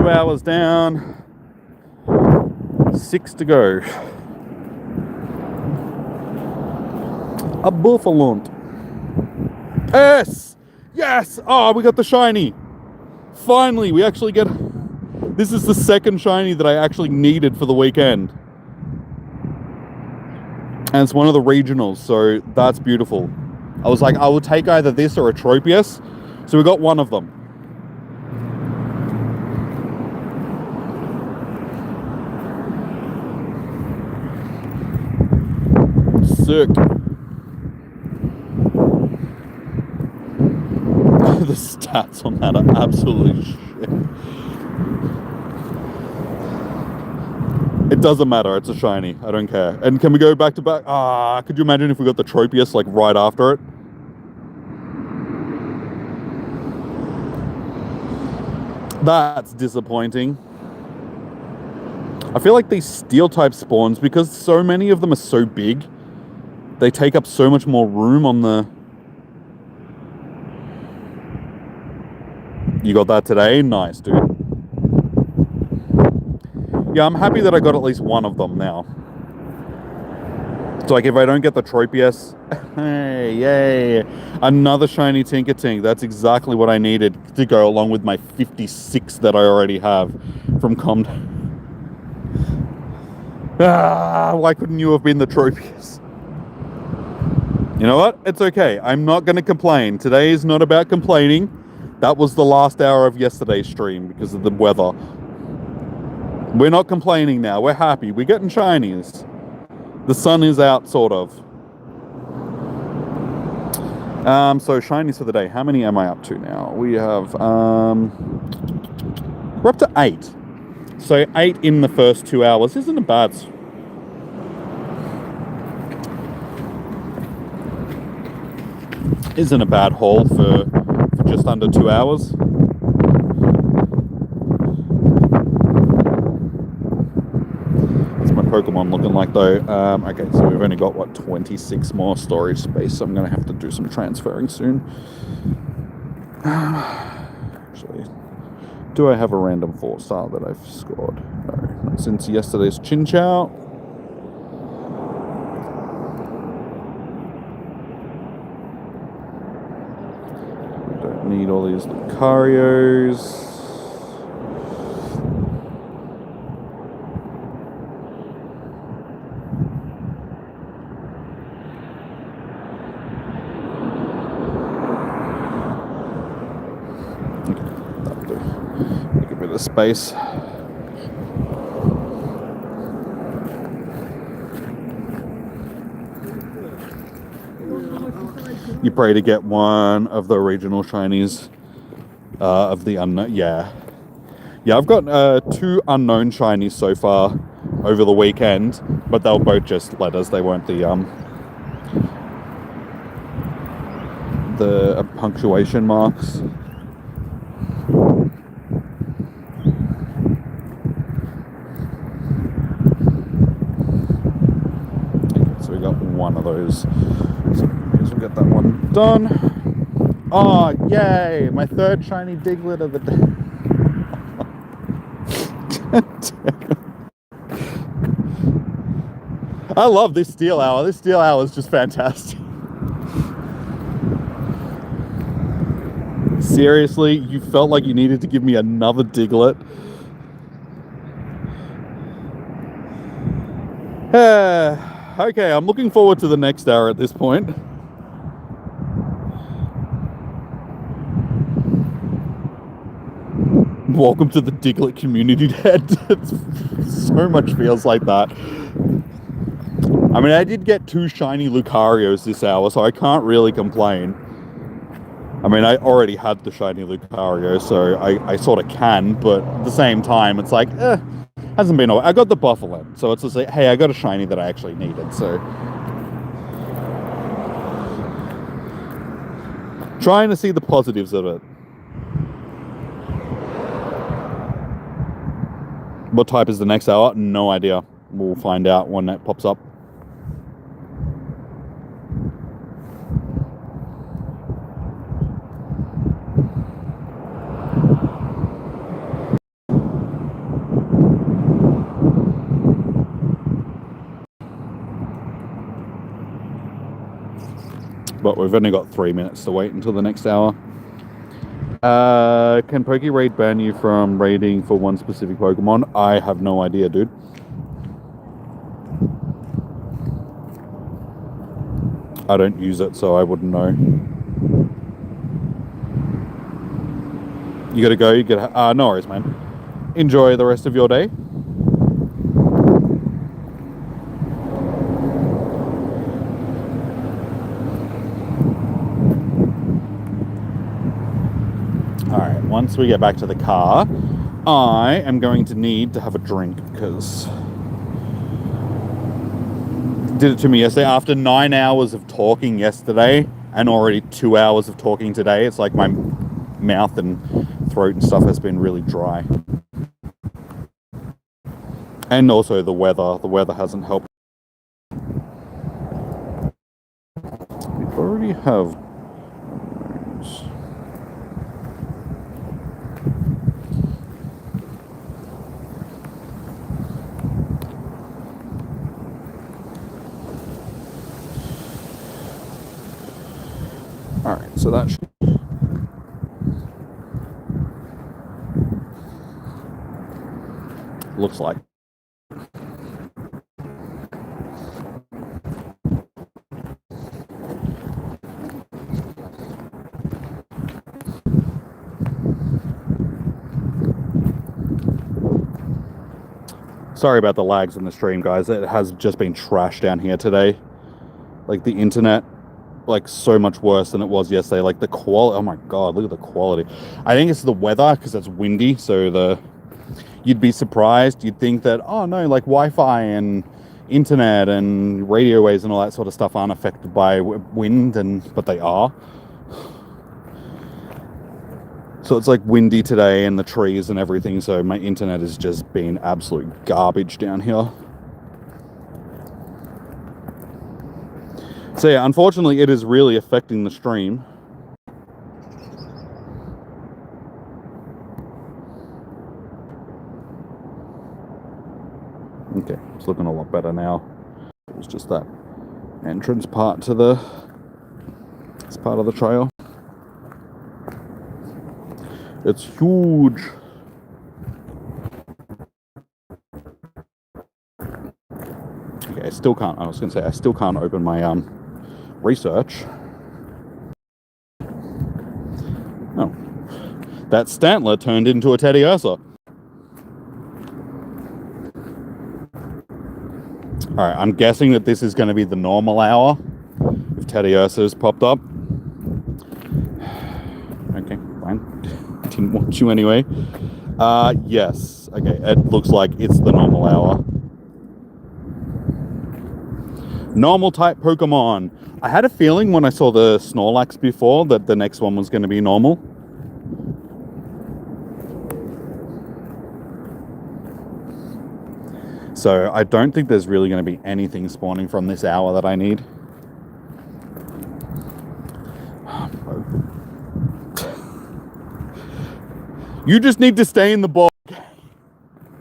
Hours down, 6 to go. A Buffalont. Yes! Oh, we got the shiny. Finally, we actually get... This is the second shiny that I actually needed for the weekend. And it's one of the regionals, so that's beautiful. I was like, I will take either this or a Tropius. So we got one of them. Sick. The stats on that are absolute shit. It doesn't matter, it's a shiny. I don't care. And can we go back to back? Could you imagine if we got the Tropius like right after it? That's disappointing. I feel like these steel type spawns, because so many of them are so big, they take up so much more room on the... You got that today? Nice, dude. Yeah, I'm happy that I got at least one of them now. So, like, if I don't get the Tropius... Hey, yay! Another shiny Tinkertink. That's exactly what I needed to go along with my 56 that I already have from why couldn't you have been the Tropius? You know what? It's okay. I'm not going to complain. Today is not about complaining. That was the last hour of yesterday's stream because of the weather. We're not complaining now. We're happy. We're getting shinies. The sun is out, sort of. So shinies for the day. How many am I up to now? We have... we're up to 8. So 8 in the first 2 hours isn't a bad... Isn't a bad haul for just under 2 hours. What's my Pokemon looking like though? Okay, so we've only got, what, 26 more storage space, so I'm going to have to do some transferring soon. Actually, do I have a random 4-star that I've scored? No, not since yesterday's Chinchou. Need all these Lucarios. of space. You pray to get one of the regional shinies of the unknown. Yeah, I've got 2 unknown shinies so far over the weekend, but they'll both just letters. They weren't the punctuation marks. So we got one of those. So I guess we'll get that one done. Oh, yay! My 3rd shiny Diglett of the day. I love this Steel Hour. This Steel Hour is just fantastic. Seriously, you felt like you needed to give me another Diglett? Okay, I'm looking forward to the next hour at this point. Welcome to the Diglett community, Dad. So much feels like that. I mean, I did get 2 shiny Lucarios this hour, so I can't really complain. I mean, I already had the shiny Lucario, so I sort of can, but at the same time, it's like, hasn't been... I got the Buffalo, so it's just like, hey, I got a shiny that I actually needed, so... Trying to see the positives of it. What type is the next hour? No idea. We'll find out when that pops up. But we've only got 3 minutes to wait until the next hour. Can PokeRaid ban you from raiding for one specific Pokemon? I have no idea, dude. I don't use it, so I wouldn't know. You gotta go, you gotta... no worries, man. Enjoy the rest of your day. Alright, once we get back to the car, I am going to need to have a drink, because... Did it to me yesterday. After 9 hours of talking yesterday, and already 2 hours of talking today, it's like my mouth and throat and stuff has been really dry. And also the weather hasn't helped. We already have... Alright, so that should... Looks like. Sorry about the lags in the stream, guys. It has just been trash down here today. Like, the internet, like, so much worse than it was yesterday. Like, the quality... Oh my god, look at the quality. I think it's the weather, because it's windy, so you'd be surprised. You'd think that, oh no, like, Wi-Fi and internet and radio waves and all that sort of stuff aren't affected by wind, but they are. So it's like windy today and the trees and everything, so my internet has just been absolute garbage down here. So yeah, unfortunately it is really affecting the stream. Okay, it's looking a lot better now. It was just that entrance part to this part of the trail. It's huge. Okay, I still can't open my research. Oh, that Stantler turned into a Teddiursa. Alright, I'm guessing that this is going to be the normal hour. If Teddy Ursa's popped up. Okay, fine. Didn't want you anyway. Yes. Okay, it looks like it's the normal hour. Normal type Pokemon. I had a feeling when I saw the Snorlax before that the next one was going to be normal. So I don't think there's really going to be anything spawning from this hour that I need. You just need to stay in the bog.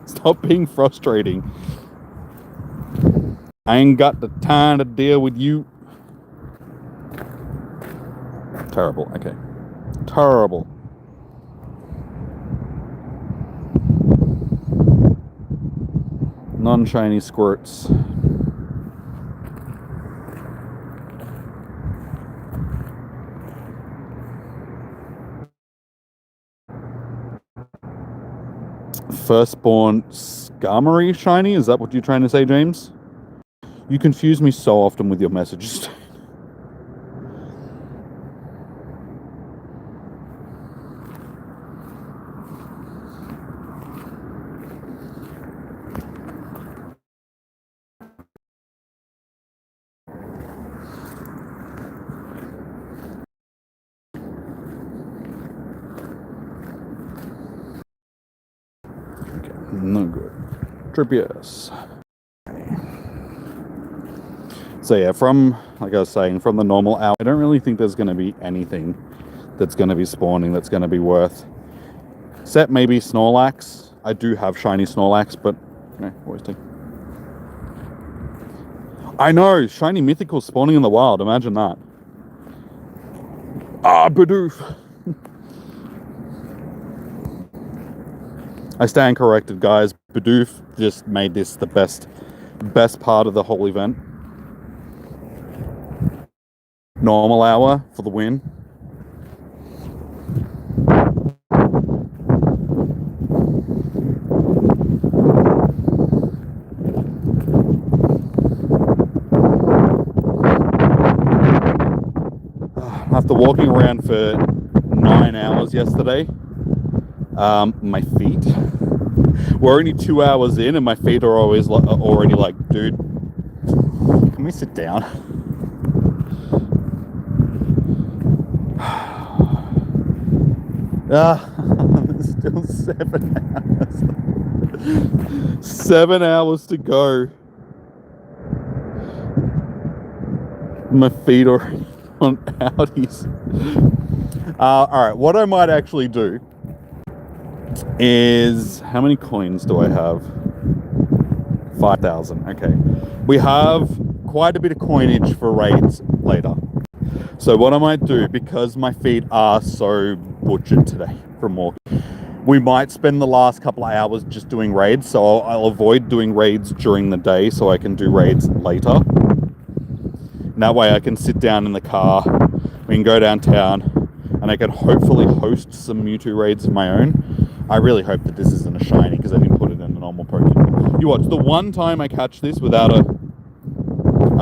Stop being frustrating. I ain't got the time to deal with you. Terrible. Okay. Terrible. Non-shiny squirts. Firstborn Carmera shiny? Is that what you're trying to say, James? You confuse me so often with your messages. Okay, no good. Tripius. So yeah, from, like I was saying, from the normal hour, I don't really think there's going to be anything that's going to be spawning that's going to be worth. Except maybe Snorlax. I do have shiny Snorlax, but always take. I know, shiny mythical spawning in the wild. Imagine that. Ah, Bidoof. I stand corrected, guys. Bidoof just made this the best part of the whole event. Normal hour for the win. After walking around for 9 hours yesterday, my feet. We're only 2 hours in, and my feet are always already like, dude, can we sit down? Still 7 hours. 7 hours to go. My feet are on outies. Alright, what I might actually do is, how many coins do I have? 5,000. Okay. We have quite a bit of coinage for raids later. So what I might do, because my feet are so butchered today from walking, we might spend the last couple of hours just doing raids. So I'll avoid doing raids during the day so I can do raids later. And that way I can sit down in the car, we can go downtown, and I can hopefully host some Mewtwo raids of my own. I really hope that this isn't a shiny because I didn't put it in the normal Pokeball. You watch, the one time I catch this without a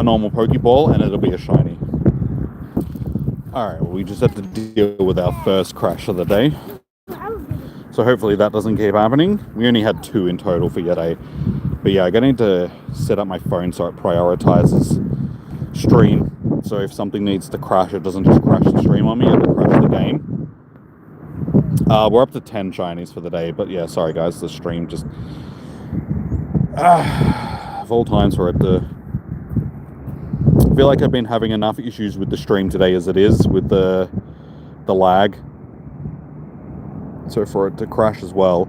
normal Pokeball, and it'll be a shiny. Alright, well, we just have to deal with our first crash of the day. So hopefully that doesn't keep happening. We only had 2 in total for yet, But yeah, I'm going to set up my phone so it prioritizes stream. So if something needs to crash, it doesn't just crash the stream on me, it'll crash the game. We're up to 10 shinies for the day, but yeah, sorry guys, the stream just... of all times for it to... I feel like I've been having enough issues with the stream today as it is, with the lag. So for it to crash as well.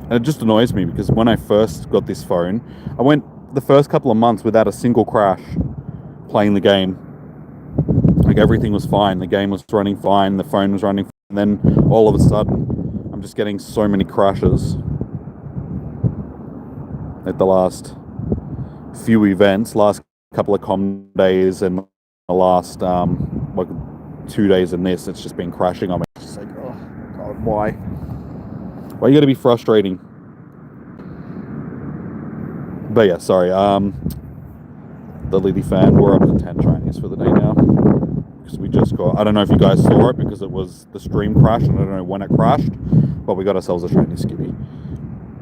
And it just annoys me, because when I first got this phone, I went the first couple of months without a single crash playing the game. Like, everything was fine, the game was running fine, the phone was running fine, and then all of a sudden, I'm just getting so many crashes. At the last few events, last couple of com days, and the last, like, 2 days in this, it's just been crashing on me. It's just like, oh, God, why? Why you gotta be frustrating? But yeah, sorry, the Lily fan. We're up to 10 shinies for the day now. Because we just got, I don't know if you guys saw it because it was the stream crashed and I don't know when it crashed, but we got ourselves a shiny Skibby.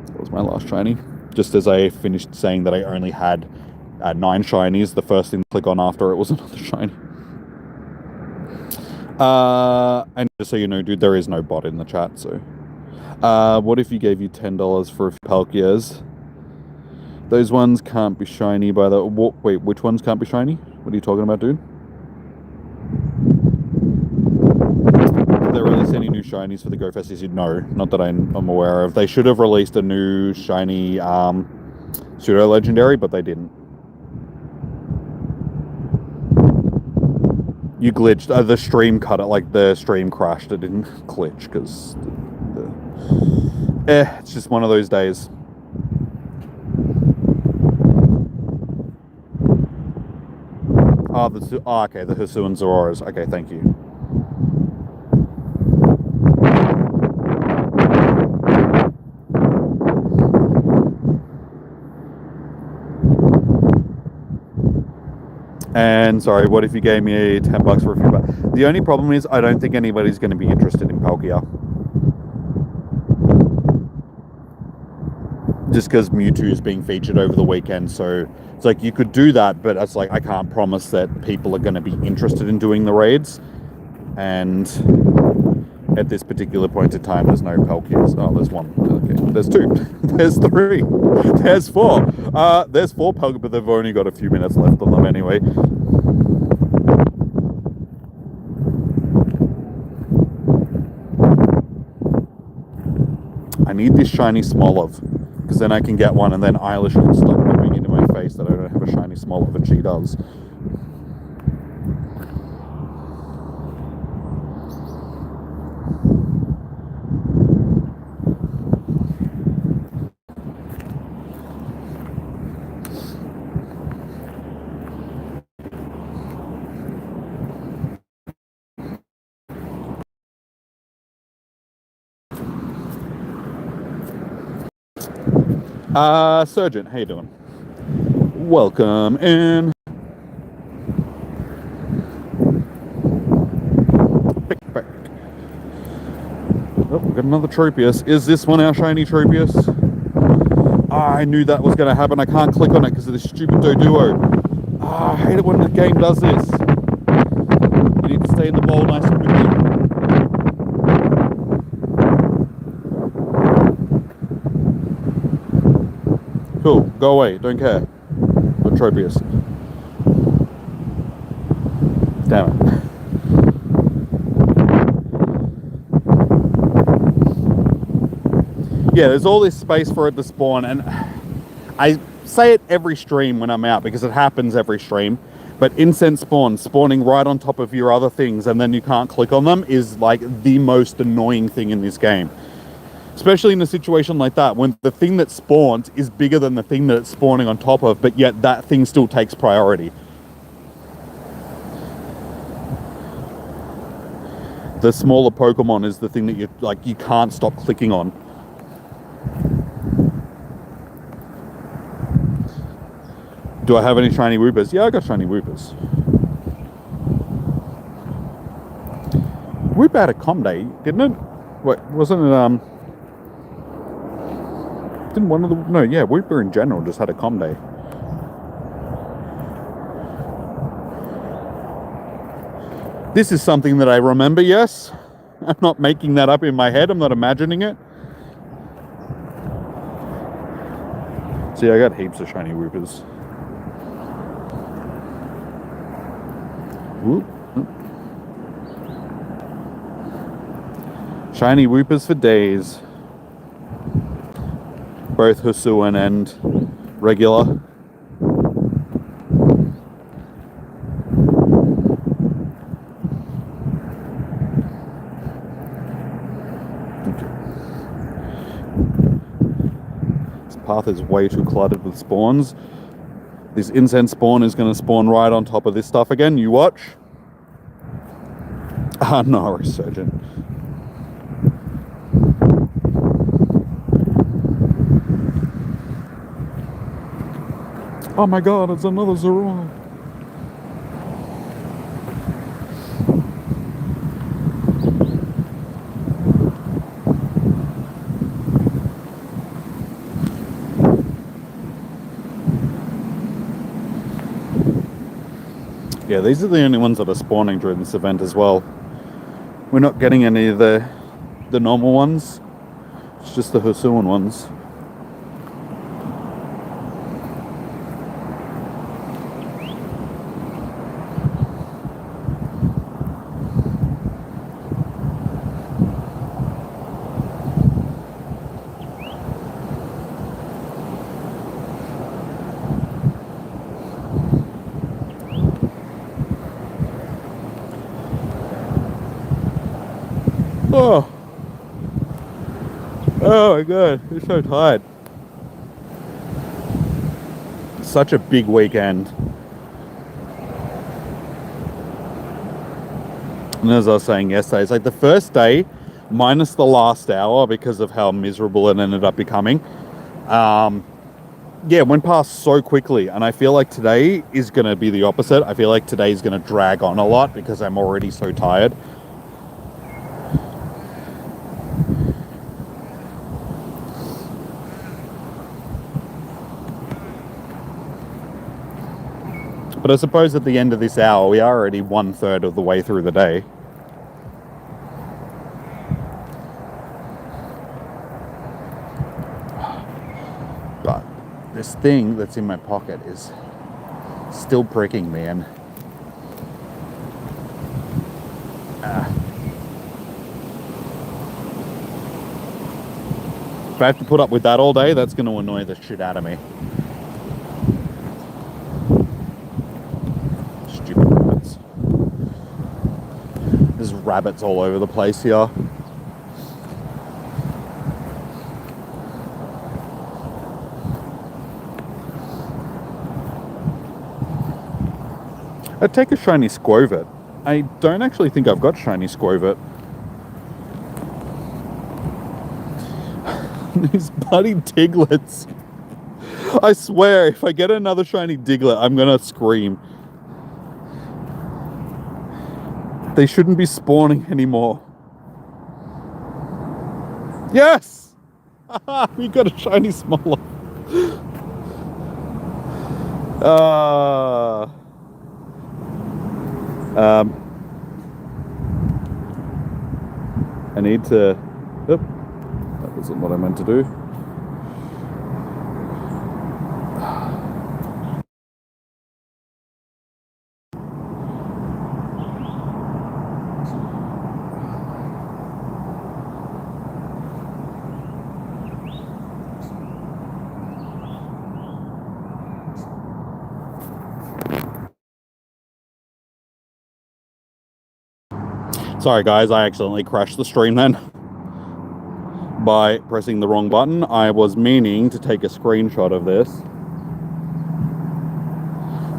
That was my last shiny. Just as I finished saying that I only had 9 shinies, the first thing to click on after it was another shiny. And just so you know, dude, there is no bot in the chat, so. What if you gave you $10 for a few Palkias? Those ones can't be shiny by the... Wait, which ones can't be shiny? What are you talking about, dude? Did they release any new shinies for the Go Fest? No, not that I'm aware of. They should have released a new shiny pseudo-legendary, but they didn't. You glitched. The stream cut it, like the stream crashed. It didn't glitch because... it's just one of those days. Okay, the Hisuian Zororas. Okay, thank you. And sorry, what if you gave me $10 for a few bucks? The only problem is I don't think anybody's going to be interested in Palkia. Just because Mewtwo is being featured over the weekend, so it's like you could do that, but it's like I can't promise that people are going to be interested in doing the raids. And at this particular point in time, there's no Palkias. Oh, there's one. Okay, there's 2. There's 3. There's 4. There's 4 Palkia, but they've only got a few minutes left on them anyway. I need this shiny Smolov, because then I can get one, and then Eilish can stop moving into my face that I don't have a shiny Smolov, and she does. Surgeon, how you doing? Welcome in. Back. Oh, we've got another Tropius. Is this one our shiny Tropius? I knew that was going to happen. I can't click on it because of this stupid Doduo. I hate it when the game does this. You need to stay in the bowl nice and quickly. Cool, go away, don't care. But Tropius. Damn it. Yeah, there's all this space for it to spawn, and I say it every stream when I'm out because it happens every stream, but incense spawning right on top of your other things and then you can't click on them is like the most annoying thing in this game. Especially in a situation like that, when the thing that spawns is bigger than the thing that it's spawning on top of, but yet that thing still takes priority. The smaller Pokemon is the thing that you can't stop clicking on. Do I have any shiny Whoopers? Yeah, I got shiny Whoopers. Whoop had a com day, didn't it? Wait, wasn't it, didn't one of the... No, yeah, Whooper in general just had a com day. This is something that I remember, yes. I'm not making that up in my head. I'm not imagining it. See, I got heaps of shiny Whoopers. Whoop. Shiny Whoopers for days. Both Hisuian and regular. Okay. This path is way too cluttered with spawns. This incense spawn is going to spawn right on top of this stuff again. You watch. Ah, no, Resurgent. Oh my god, it's another Zoroark. Yeah, these are the only ones that are spawning during this event as well. We're not getting any of the normal ones. It's just the Hisuian ones. Oh, oh my god, I'm so tired. Such a big weekend. And as I was saying yesterday, it's like the first day, minus the last hour because of how miserable it ended up becoming. Yeah, went past so quickly, and I feel like today is going to be the opposite. I feel like today is going to drag on a lot because I'm already so tired. But I suppose at the end of this hour, we are already 1/3 of the way through the day. But this thing that's in my pocket is still pricking me, and if I have to put up with that all day, that's going to annoy the shit out of me. Stupid rabbits. There's rabbits all over the place here. I'd take a shiny Squovit. I don't actually think I've got shiny Squovit. These bloody Diglets. I swear, if I get another shiny Diglett, I'm gonna scream. They shouldn't be spawning anymore. Yes! We got a shiny Smolov. I need to... Oop, that wasn't what I meant to do. Sorry guys, I accidentally crashed the stream then by pressing the wrong button. I was meaning to take a screenshot of this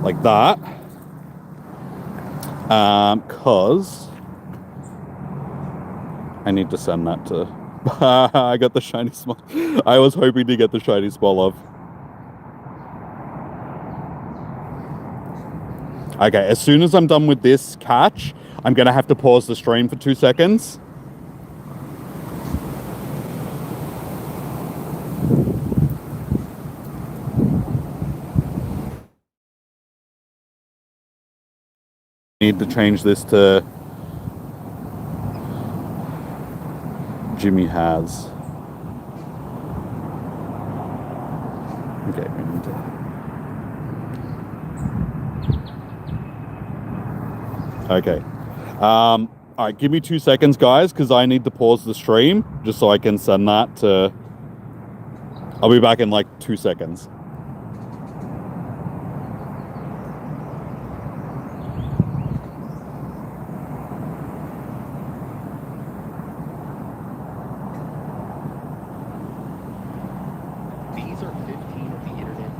like that, cause I need to send that to... I got the shiny small. I was hoping to get the shiny Smolov. Okay, as soon as I'm done with this catch, I'm gonna have to pause the stream for 2 seconds. Need to change this to Jimmy has. Okay, we need to... Okay. Alright, give me 2 seconds, guys, because I need to pause the stream just so I can send that to... I'll be back in like 2 seconds. These are 15 of the internet.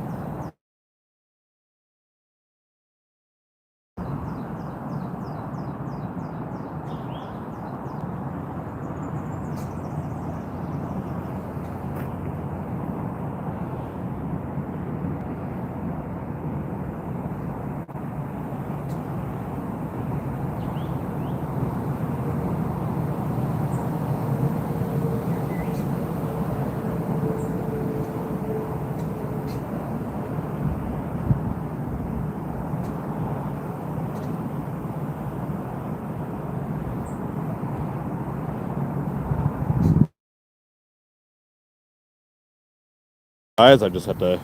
Guys, I just had to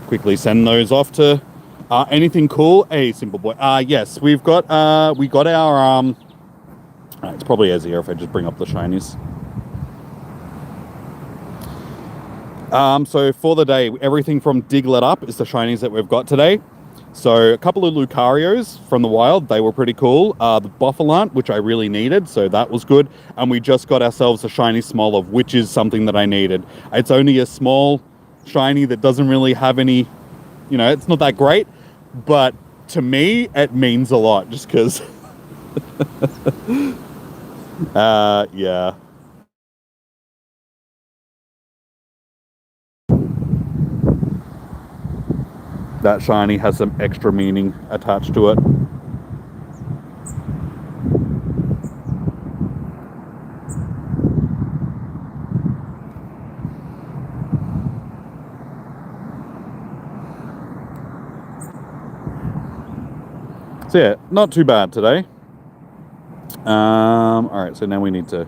quickly send those off to anything cool. Hey, simple boy. Yes, we got our it's probably easier if I just bring up the shinies. So for the day, everything from Diglett up is the shinies that we've got today. So a couple of Lucarios from the wild, they were pretty cool. The Buffalant, which I really needed, so that was good. And we just got ourselves a shiny Smolov, which is something that I needed. It's only a small shiny that doesn't really have any, it's not that great, but to me, it means a lot just because, yeah. That shiny has some extra meaning attached to it. So yeah, not too bad today. All right, so now we need to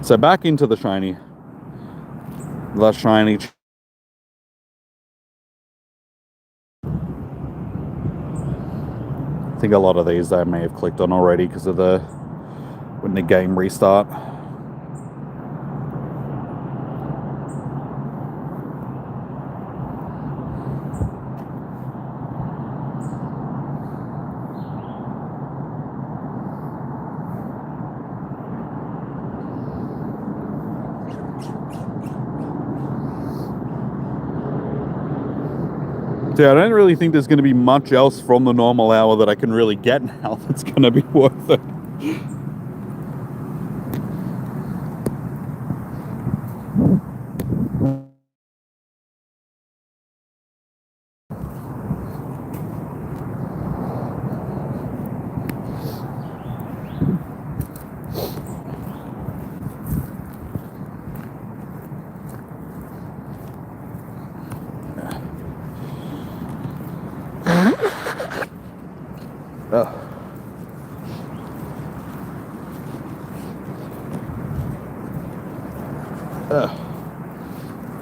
so back into the shiny. The shiny. I think a lot of these I may have clicked on already because of when the game restart. Yeah, I don't really think there's going to be much else from the normal hour that I can really get now that's going to be worth it.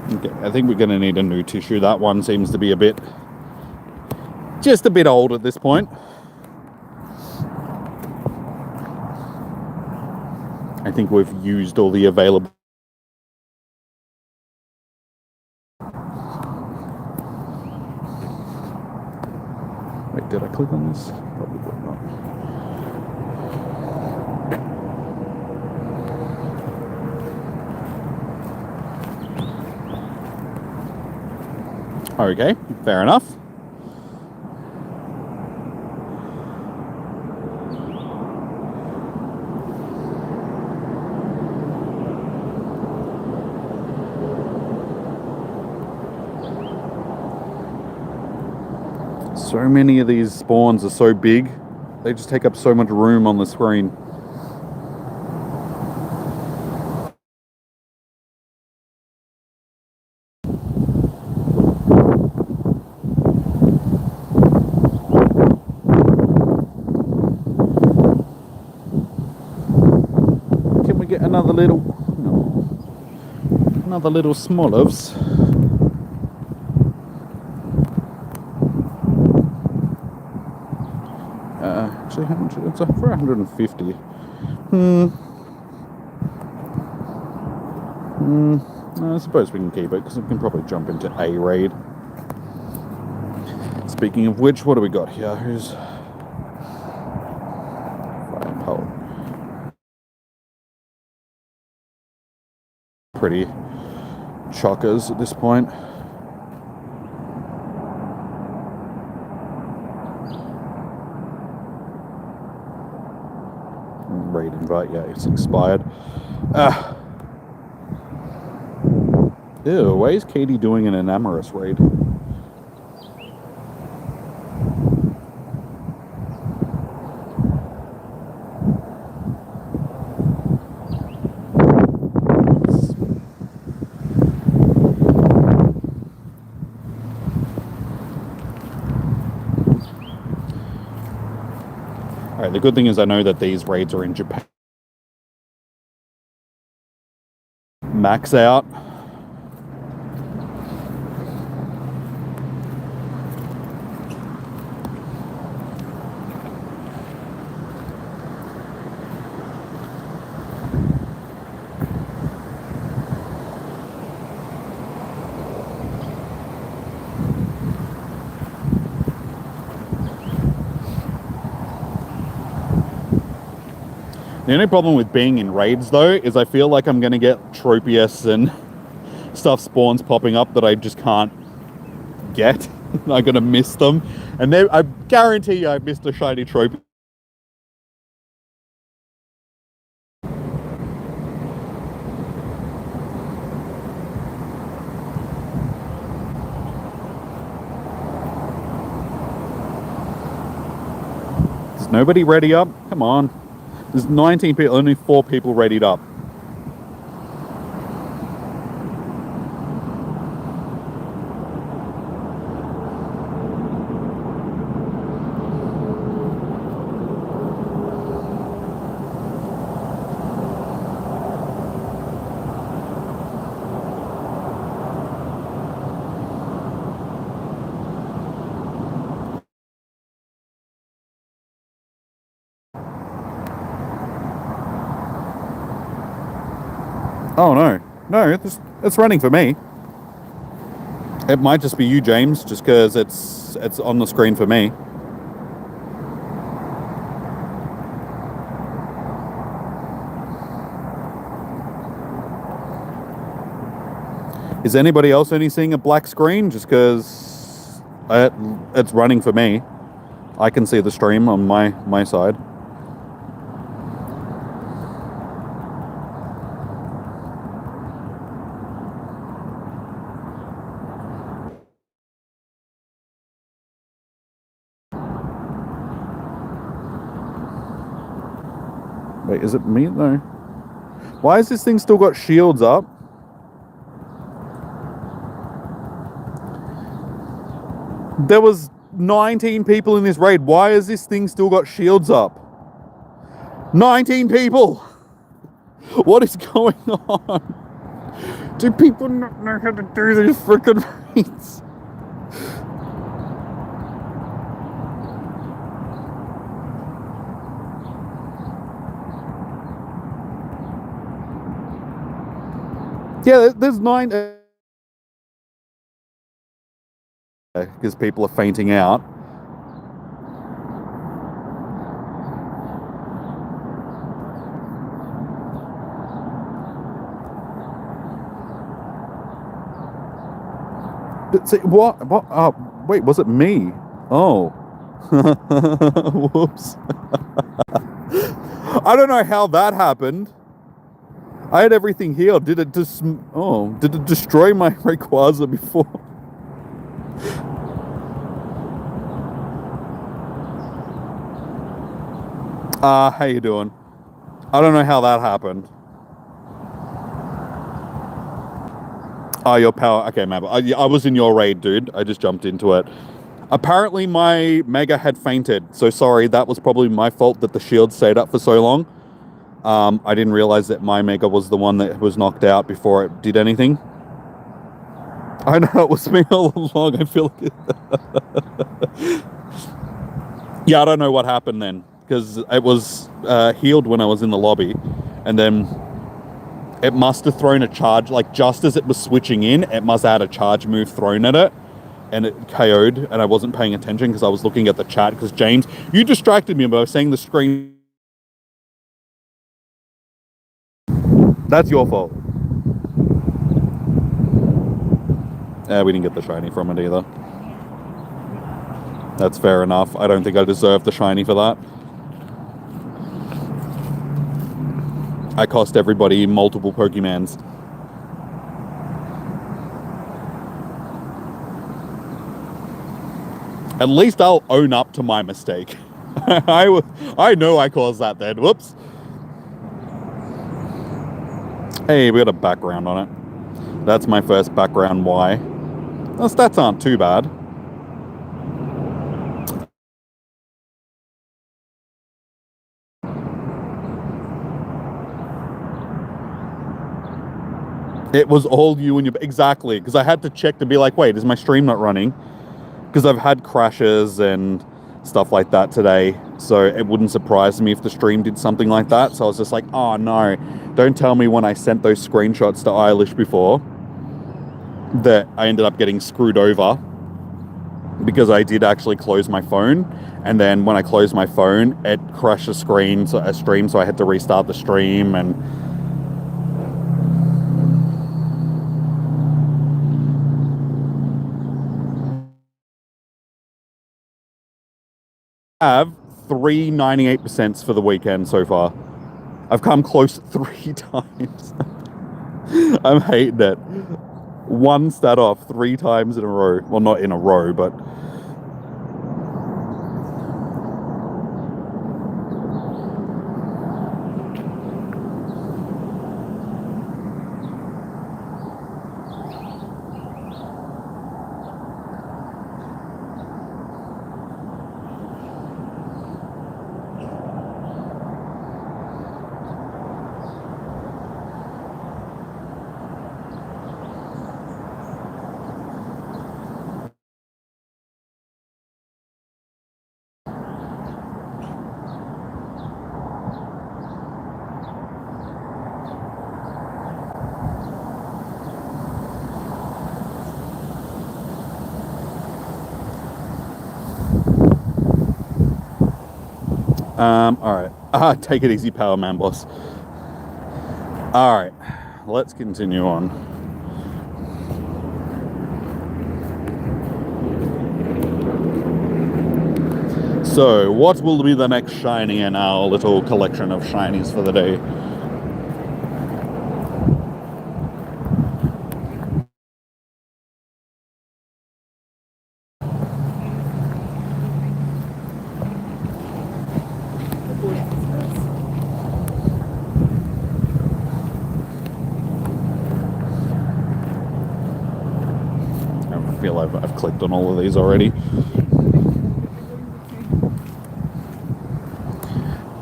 Okay, I think we're going to need a new tissue. That one seems to be just a bit old at this point. I think we've used all the available. Wait, did I click on this? Probably not. Okay, fair enough. So many of these spawns are so big, they just take up so much room on the screen. Can we get another little Smolovs? Actually, how much? It's for 150. I suppose we can keep it because we can probably jump into a raid. Speaking of which, what do we got here? Who's Fire Pole? Pretty chockers at this point. Raid invite, yeah, it's expired. Ew, why is Katie doing an Enamorous raid? Okay, the good thing is I know that these raids are in Japan. Max out. The only problem with being in raids, though, is I feel like I'm going to get Tropius and stuff spawns popping up that I just can't get. I'm going to miss them. And I guarantee you I've missed a shiny Tropius. Is nobody ready up? Come on. There's 19 people, only 4 people readied up. Oh no, no, it's running for me. It might just be you, James, just because it's on the screen for me. Is anybody else only seeing a black screen? Just because it's running for me. I can see the stream on my side. Wait, is it me though? Why has this thing still got shields up? There was 19 people in this raid. Why has this thing still got shields up? 19 people! What is going on? Do people not know how to do these freaking raids? Yeah, there's 9... because people are fainting out. But see, what? Wait, was it me? Oh. Whoops. I don't know how that happened. I had everything healed. Did it destroy my Rayquaza before? How you doing? I don't know how that happened. Oh, your power. Okay, Mabel. I was in your raid, dude. I just jumped into it. Apparently, my Mega had fainted. So sorry, that was probably my fault that the shield stayed up for so long. I didn't realize that my Mega was the one that was knocked out before it did anything. I know it was me all along. I feel like yeah, I don't know what happened then, because it was healed when I was in the lobby, and then it must have thrown a charge, like just as it was switching in, it must have had a charge move thrown at it, and it KO'd, and I wasn't paying attention because I was looking at the chat, because James, you distracted me by saying the screen. That's your fault. We didn't get the shiny from it either. That's fair enough. I don't think I deserve the shiny for that. I cost everybody multiple Pokemons. At least I'll own up to my mistake. I know I caused that then. Whoops. Hey, we got a background on it. That's my first background Y. The stats aren't too bad. It was all you and your... Exactly, because I had to check to be like, wait, is my stream not running? Because I've had crashes and stuff like that today, so it wouldn't surprise me if the stream did something like that. So I was just like, oh no, don't tell me when I sent those screenshots to Eilish before that I ended up getting screwed over, because I did actually close my phone, and then when I closed my phone, it crashed a stream, so I had to restart the stream. And I have 398% for the weekend so far. I've come close 3 times. I'm hating it. One stat off 3 times in a row. Well, not in a row, but... Alright. Take it easy, Power Man boss. Alright. Let's continue on. So, what will be the next shiny in our little collection of shinies for the day? I feel I've clicked on all of these already.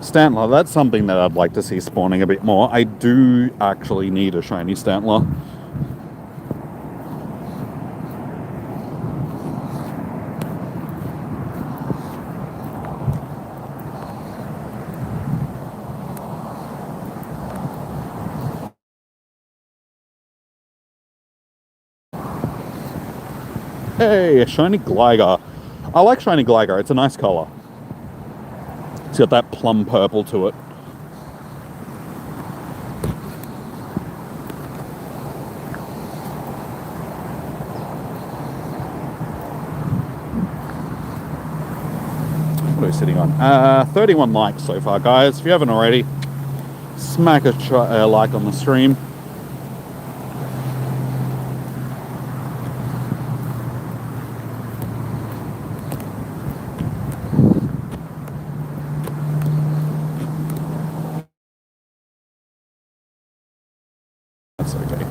Stantler, that's something that I'd like to see spawning a bit more. I do actually need a shiny Stantler. Hey, a shiny Gligar. I like shiny Gligar. It's a nice color. It's got that plum purple to it. What are we sitting on? 31 likes so far, guys. If you haven't already, smack a like on the stream. That's okay.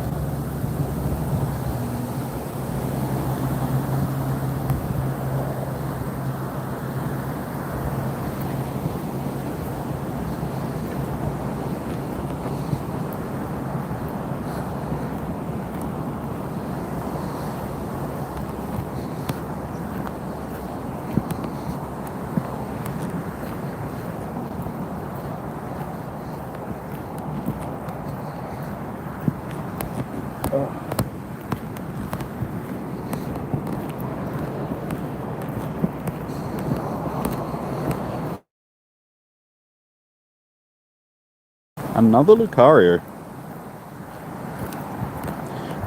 Another Lucario.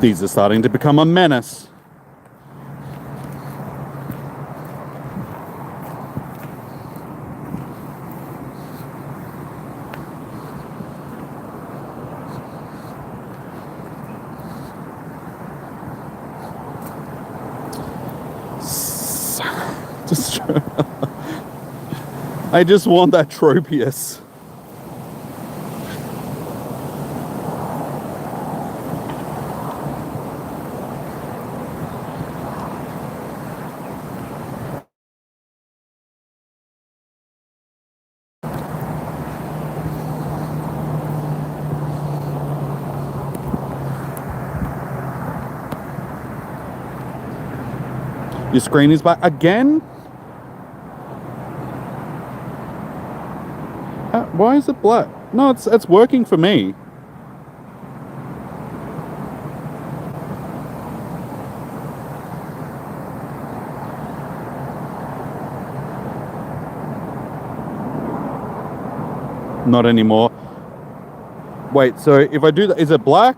These are starting to become a menace. I just want that Tropius. Your screen is back again? Why is it black? No, it's working for me. Not anymore. Wait, so if I do that, is it black?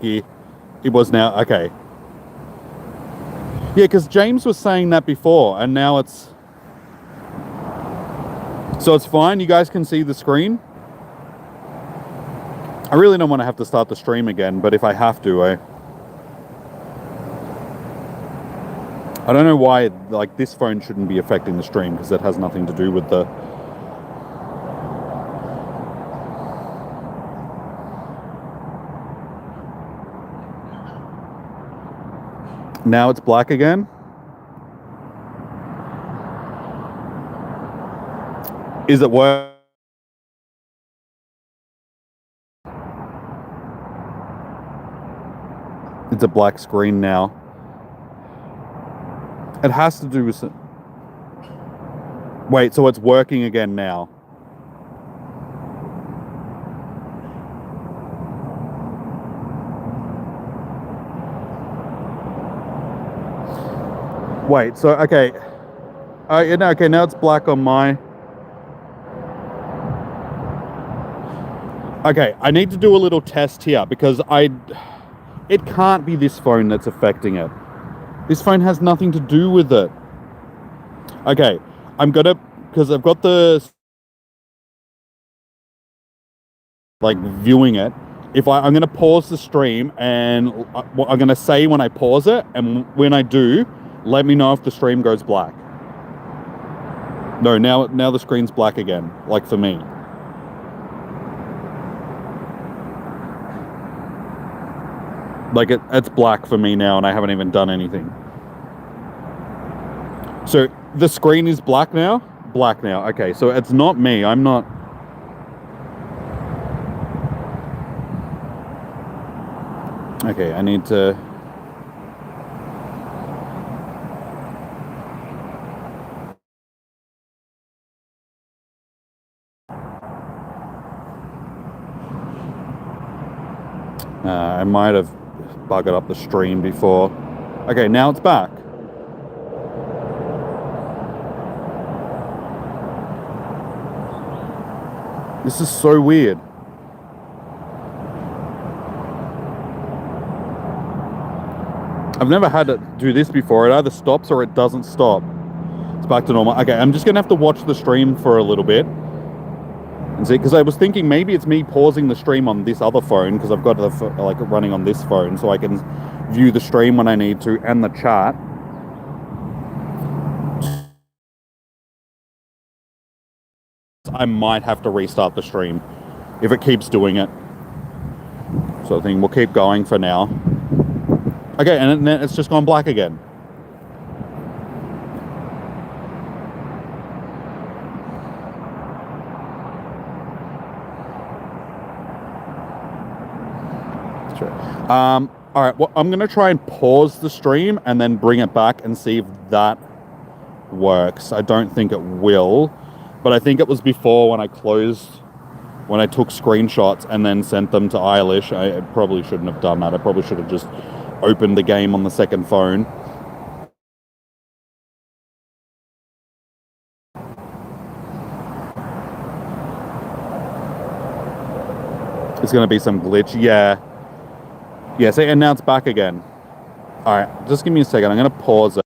It was now. Okay. Yeah, because James was saying that before, and now it's... So it's fine? You guys can see the screen? I really don't want to have to start the stream again, but if I have to, I don't know why, like, this phone shouldn't be affecting the stream, because it has nothing to do with the... Now it's black again? Is it work? It's a black screen now. It has to do with... Wait, so it's working again now? Wait, so, okay. Okay, now it's black on my... Okay, I need to do a little test here, because it can't be this phone that's affecting it. This phone has nothing to do with it. Okay, I'm gonna... Because I've got the... Like, viewing it. I'm gonna pause the stream, and I'm gonna say when I pause it, and when I do, let me know if the stream goes black. No, now the screen's black again, like for me. Like it's black for me now, and I haven't even done anything. So the screen is black now? Black now. Okay, so it's not me. I'm not... Okay, I need to... I might have buggered up the stream before. Okay, now it's back. This is so weird. I've never had it do this before. It either stops or it doesn't stop. It's back to normal. Okay, I'm just gonna have to watch the stream for a little bit and see, because I was thinking maybe it's me pausing the stream on this other phone, because I've got the like running on this phone, so I can view the stream when I need to and the chat. I might have to restart the stream if it keeps doing it. So I think we'll keep going for now. Okay, and then it's just gone black again. All right, well, I'm going to try and pause the stream and then bring it back and see if that works. I don't think it will, but I think it was before when I took screenshots and then sent them to Eilish. I probably shouldn't have done that. I probably should have just opened the game on the second phone. It's going to be some glitch. Yeah. Yeah, see, and now it's back again. All right, just give me a second. I'm going to pause it.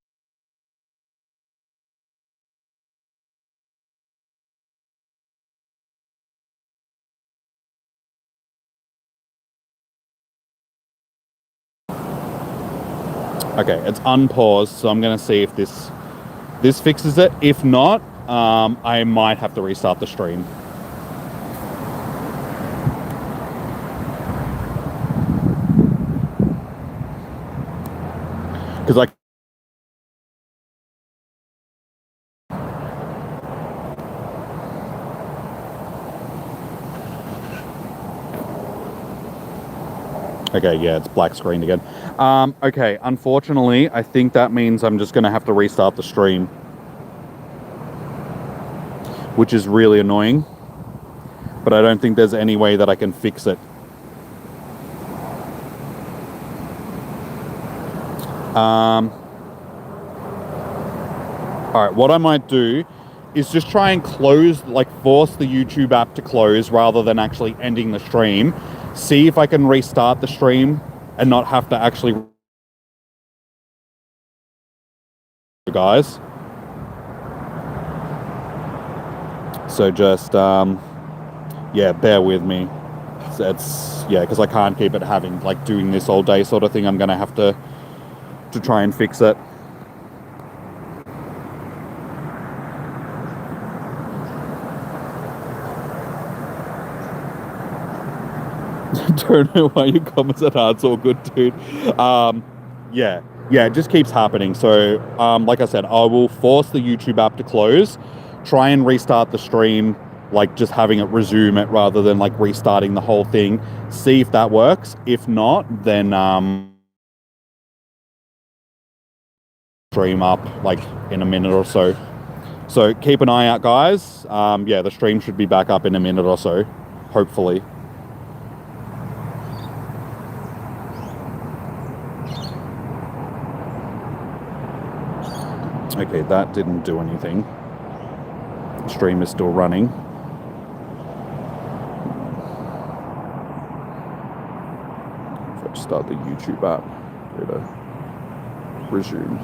Okay, it's unpaused, so I'm going to see if this fixes it. If not, I might have to restart the stream. Because Okay, yeah, it's black screened again. Okay, unfortunately, I think that means I'm just going to have to restart the stream, which is really annoying, but I don't think there's any way that I can fix it. All right, what I might do is just try and close, like force the YouTube app to close rather than actually ending the stream. See if I can restart the stream and not have to actually... guys. So just, yeah, bear with me. It's yeah, because I can't keep it having, like, doing this all day sort of thing. I'm going to have to try and fix it. Don't know why your comments are hard. It's all good, dude. Yeah, it just keeps happening. So, like I said, I will force the YouTube app to close, try and restart the stream, like just having it resume it rather than like restarting the whole thing. See if that works. If not, then stream up like in a minute or so. So keep an eye out, guys. Yeah, the stream should be back up in a minute or so, hopefully. Okay, that didn't do anything. The stream is still running. If I start the YouTube app, go to resume.